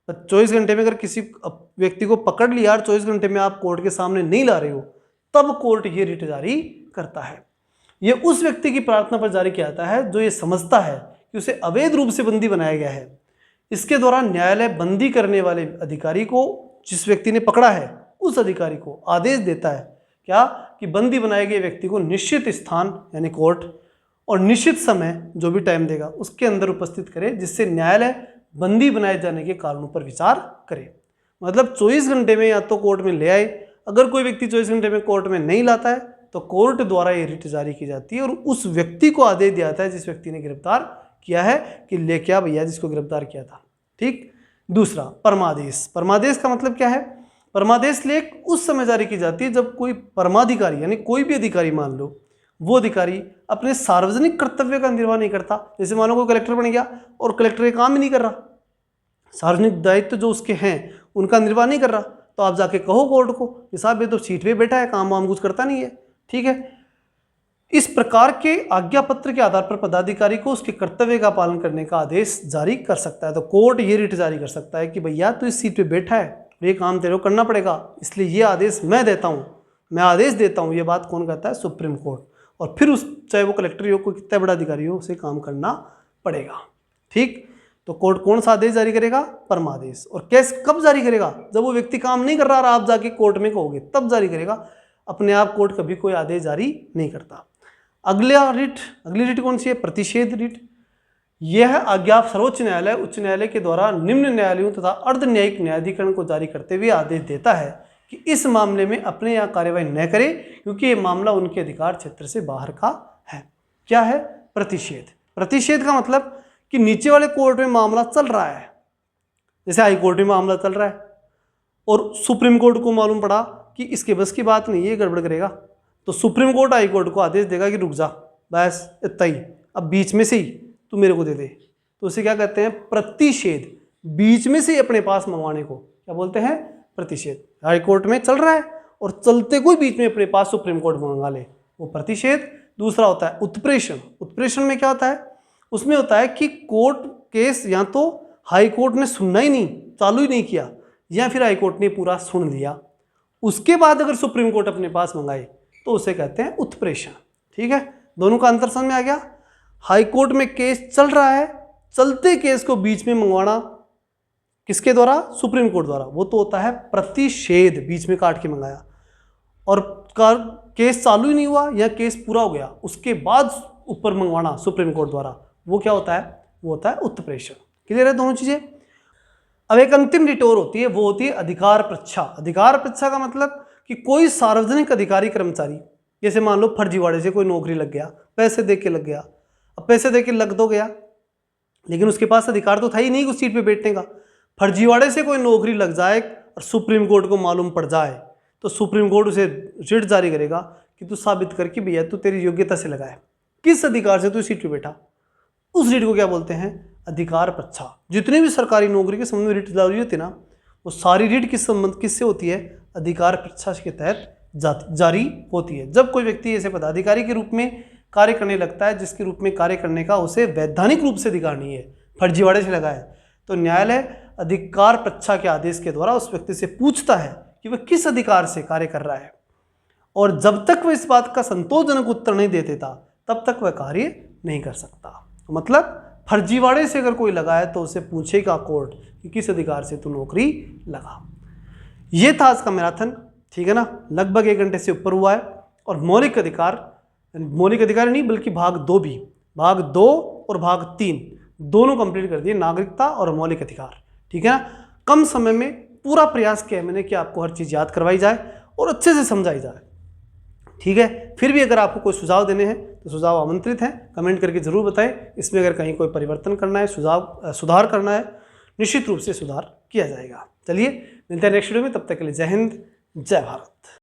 24 घंटे में अगर किसी व्यक्ति को पकड़ लिया और 24 घंटे में आप कोर्ट के सामने नहीं ला रहे हो, तब कोर्ट ये रिट जारी करता है। ये उस व्यक्ति की प्रार्थना पर जारी किया जाता है जो ये समझता है कि उसे अवैध रूप से बंदी बनाया गया है। इसके दौरान न्यायालय बंदी करने वाले अधिकारी को, जिस व्यक्ति ने पकड़ा है उस अधिकारी को आदेश देता है क्या, कि बंदी बनाए गए व्यक्ति को निश्चित स्थान यानी कोर्ट और निश्चित समय जो भी टाइम देगा उसके अंदर उपस्थित करे, जिससे न्यायालय बंदी बनाए जाने के कारणों पर विचार करे। मतलब 24 घंटे में या तो कोर्ट में ले आए, अगर कोई व्यक्ति 24 घंटे में कोर्ट में नहीं लाता है तो कोर्ट द्वारा ये रिट जारी की जाती है और उस व्यक्ति को आदेश दिया जाता है जिस व्यक्ति ने गिरफ्तार किया है कि लेके आ भैया जिसको गिरफ्तार किया था। ठीक। दूसरा, परमादेश। परमादेश का मतलब क्या है? परमादेश लेख उस समय जारी की जाती है जब कोई परमाधिकारी यानी कोई भी अधिकारी, मान लो वो अधिकारी अपने सार्वजनिक कर्तव्य का निर्वाह नहीं करता। जैसे मान लो कोई कलेक्टर बन गया और कलेक्टर ये काम ही नहीं कर रहा, सार्वजनिक दायित्व जो उसके हैं उनका निर्वाह नहीं कर रहा, तो आप जाके कहो कोर्ट को कि साहब ये तो सीट पे बैठा है, काम वाम कुछ करता नहीं है। ठीक है। इस प्रकार के आज्ञा पत्र के आधार पर पदाधिकारी को उसके कर्तव्य का पालन करने का आदेश जारी कर सकता है। तो कोर्ट ये रिट जारी कर सकता है कि भैया तू इस सीट पे बैठा है, ये काम तेरे को करना पड़ेगा, इसलिए ये आदेश मैं देता हूँ, मैं आदेश देता हूँ। ये बात कौन कहता है? Supreme court. और फिर उस चाहे वो कलेक्टर हो, कोई कितना बड़ा अधिकारी हो, उसे काम करना पड़ेगा। ठीक। तो कोर्ट कौन सा आदेश जारी करेगा? परमादेश। और केस कब जारी करेगा? जब वो व्यक्ति काम नहीं कर रहा और आप जाके कोर्ट में कहोगे तब जारी करेगा। अपने आप कोर्ट कभी कोई आदेश जारी नहीं करता। अगली रिट कौन सी है? प्रतिषेध रिट। यह आज्ञा सर्वोच्च न्यायालय, उच्च न्यायालय के द्वारा निम्न न्यायालयों तथा अर्ध न्यायिक न्यायाधिकरण को जारी करते हुए आदेश देता है कि इस मामले में अपने यहाँ कार्यवाही न करे, क्योंकि ये मामला उनके अधिकार क्षेत्र से बाहर का है। क्या है? प्रतिषेध। प्रतिषेध का मतलब कि नीचे वाले कोर्ट में मामला चल रहा है, जैसे हाई कोर्ट में मामला चल रहा है और सुप्रीम कोर्ट को मालूम पड़ा कि इसके बस की बात नहीं, ये गड़बड़ करेगा, तो सुप्रीम कोर्ट हाई कोर्ट को आदेश देगा कि रुक जा, बस इतना ही, अब बीच में से ही तू मेरे को दे दे। तो उसे क्या कहते हैं? प्रतिषेध। बीच में से अपने पास मंगवाने को क्या बोलते हैं? प्रतिषेध। हाई कोर्ट में चल रहा है और चलते कोई बीच में अपने पास सुप्रीम कोर्ट मंगा ले, वो प्रतिषेध। दूसरा होता है उत्प्रेषण। उत्प्रेषण में क्या होता है? उसमें होता है कि कोर्ट केस या तो हाई कोर्ट ने सुनना ही नहीं, चालू ही नहीं किया, या फिर हाई कोर्ट ने पूरा सुन लिया, उसके बाद अगर सुप्रीम कोर्ट अपने पास मंगाए तो उसे कहते हैं उत्प्रेषण। ठीक है। दोनों का अंतर समझ में आ गया? हाई कोर्ट में केस चल रहा है, चलते केस को बीच में मंगवाना किसके द्वारा? सुप्रीम कोर्ट द्वारा, वो तो होता है प्रतिषेध, बीच में काट के मंगाया। और केस चालू ही नहीं हुआ या केस पूरा हो गया उसके बाद ऊपर मंगवाना सुप्रीम कोर्ट द्वारा, वो क्या होता है? वो होता है उत्प्रेषण। क्लियर है दोनों चीजें? अब एक अंतिम रिट और होती है, वो होती है अधिकार पृच्छा। अधिकार पृच्छा का मतलब कि कोई सार्वजनिक अधिकारी कर्मचारी, जैसे मान लो फर्जीवाड़े से कोई नौकरी लग गया, पैसे दे के लग गया, अब पैसे दे के लग तो गया लेकिन उसके पास अधिकार तो था ही नहीं उस सीट पे बैठने का। फर्जीवाड़े से कोई नौकरी लग जाए और सुप्रीम कोर्ट को मालूम पड़ जाए तो सुप्रीम कोर्ट उसे रिट जारी करेगा कि तू साबित कर कि भैया तू तेरी योग्यता से लगा है, किस अधिकार से तू सीट पे बैठा। उस रिट को क्या बोलते हैं? अधिकार पृच्छा। जितनी भी सरकारी नौकरी के संबंध में रिट जारी होती है ना, वो सारी रिट किस संबंध किससे होती है? अधिकार पृच्छा के तहत जारी होती है। जब कोई व्यक्ति ऐसे पदाधिकारी के रूप में कार्य करने लगता है जिसके रूप में कार्य करने का उसे वैधानिक रूप से अधिकार नहीं है, फर्जीवाड़े से लगा है, तो न्यायालय अधिकार पृच्छा के आदेश के द्वारा उस व्यक्ति से पूछता है कि वह किस अधिकार से कार्य कर रहा है, और जब तक वह इस बात का संतोषजनक उत्तर नहीं दे देता तब तक वह कार्य नहीं कर सकता। मतलब फर्जीवाड़े से अगर कोई लगा है तो उसे पूछेगा कोर्ट कि किस अधिकार से तू नौकरी लगा। ये था आज का मैराथन। ठीक है ना? लगभग 1 घंटे से ऊपर हुआ है और मौलिक अधिकार नहीं बल्कि भाग 2 भी, भाग 2 और भाग 3 दोनों कंप्लीट कर दिए, नागरिकता और मौलिक अधिकार। ठीक है ना? कम समय में पूरा प्रयास किया मैंने कि आपको हर चीज़ याद करवाई जाए और अच्छे से समझाई जाए। ठीक है। फिर भी अगर आपको कोई सुझाव देने हैं तो सुझाव आमंत्रित हैं, कमेंट करके जरूर बताएं। इसमें अगर कहीं कोई परिवर्तन करना है, सुधार करना है, निश्चित रूप से सुधार किया जाएगा। चलिए मिलते हैं नेक्स्ट वीडियो में, तब तक के लिए जय हिंद, जय भारत।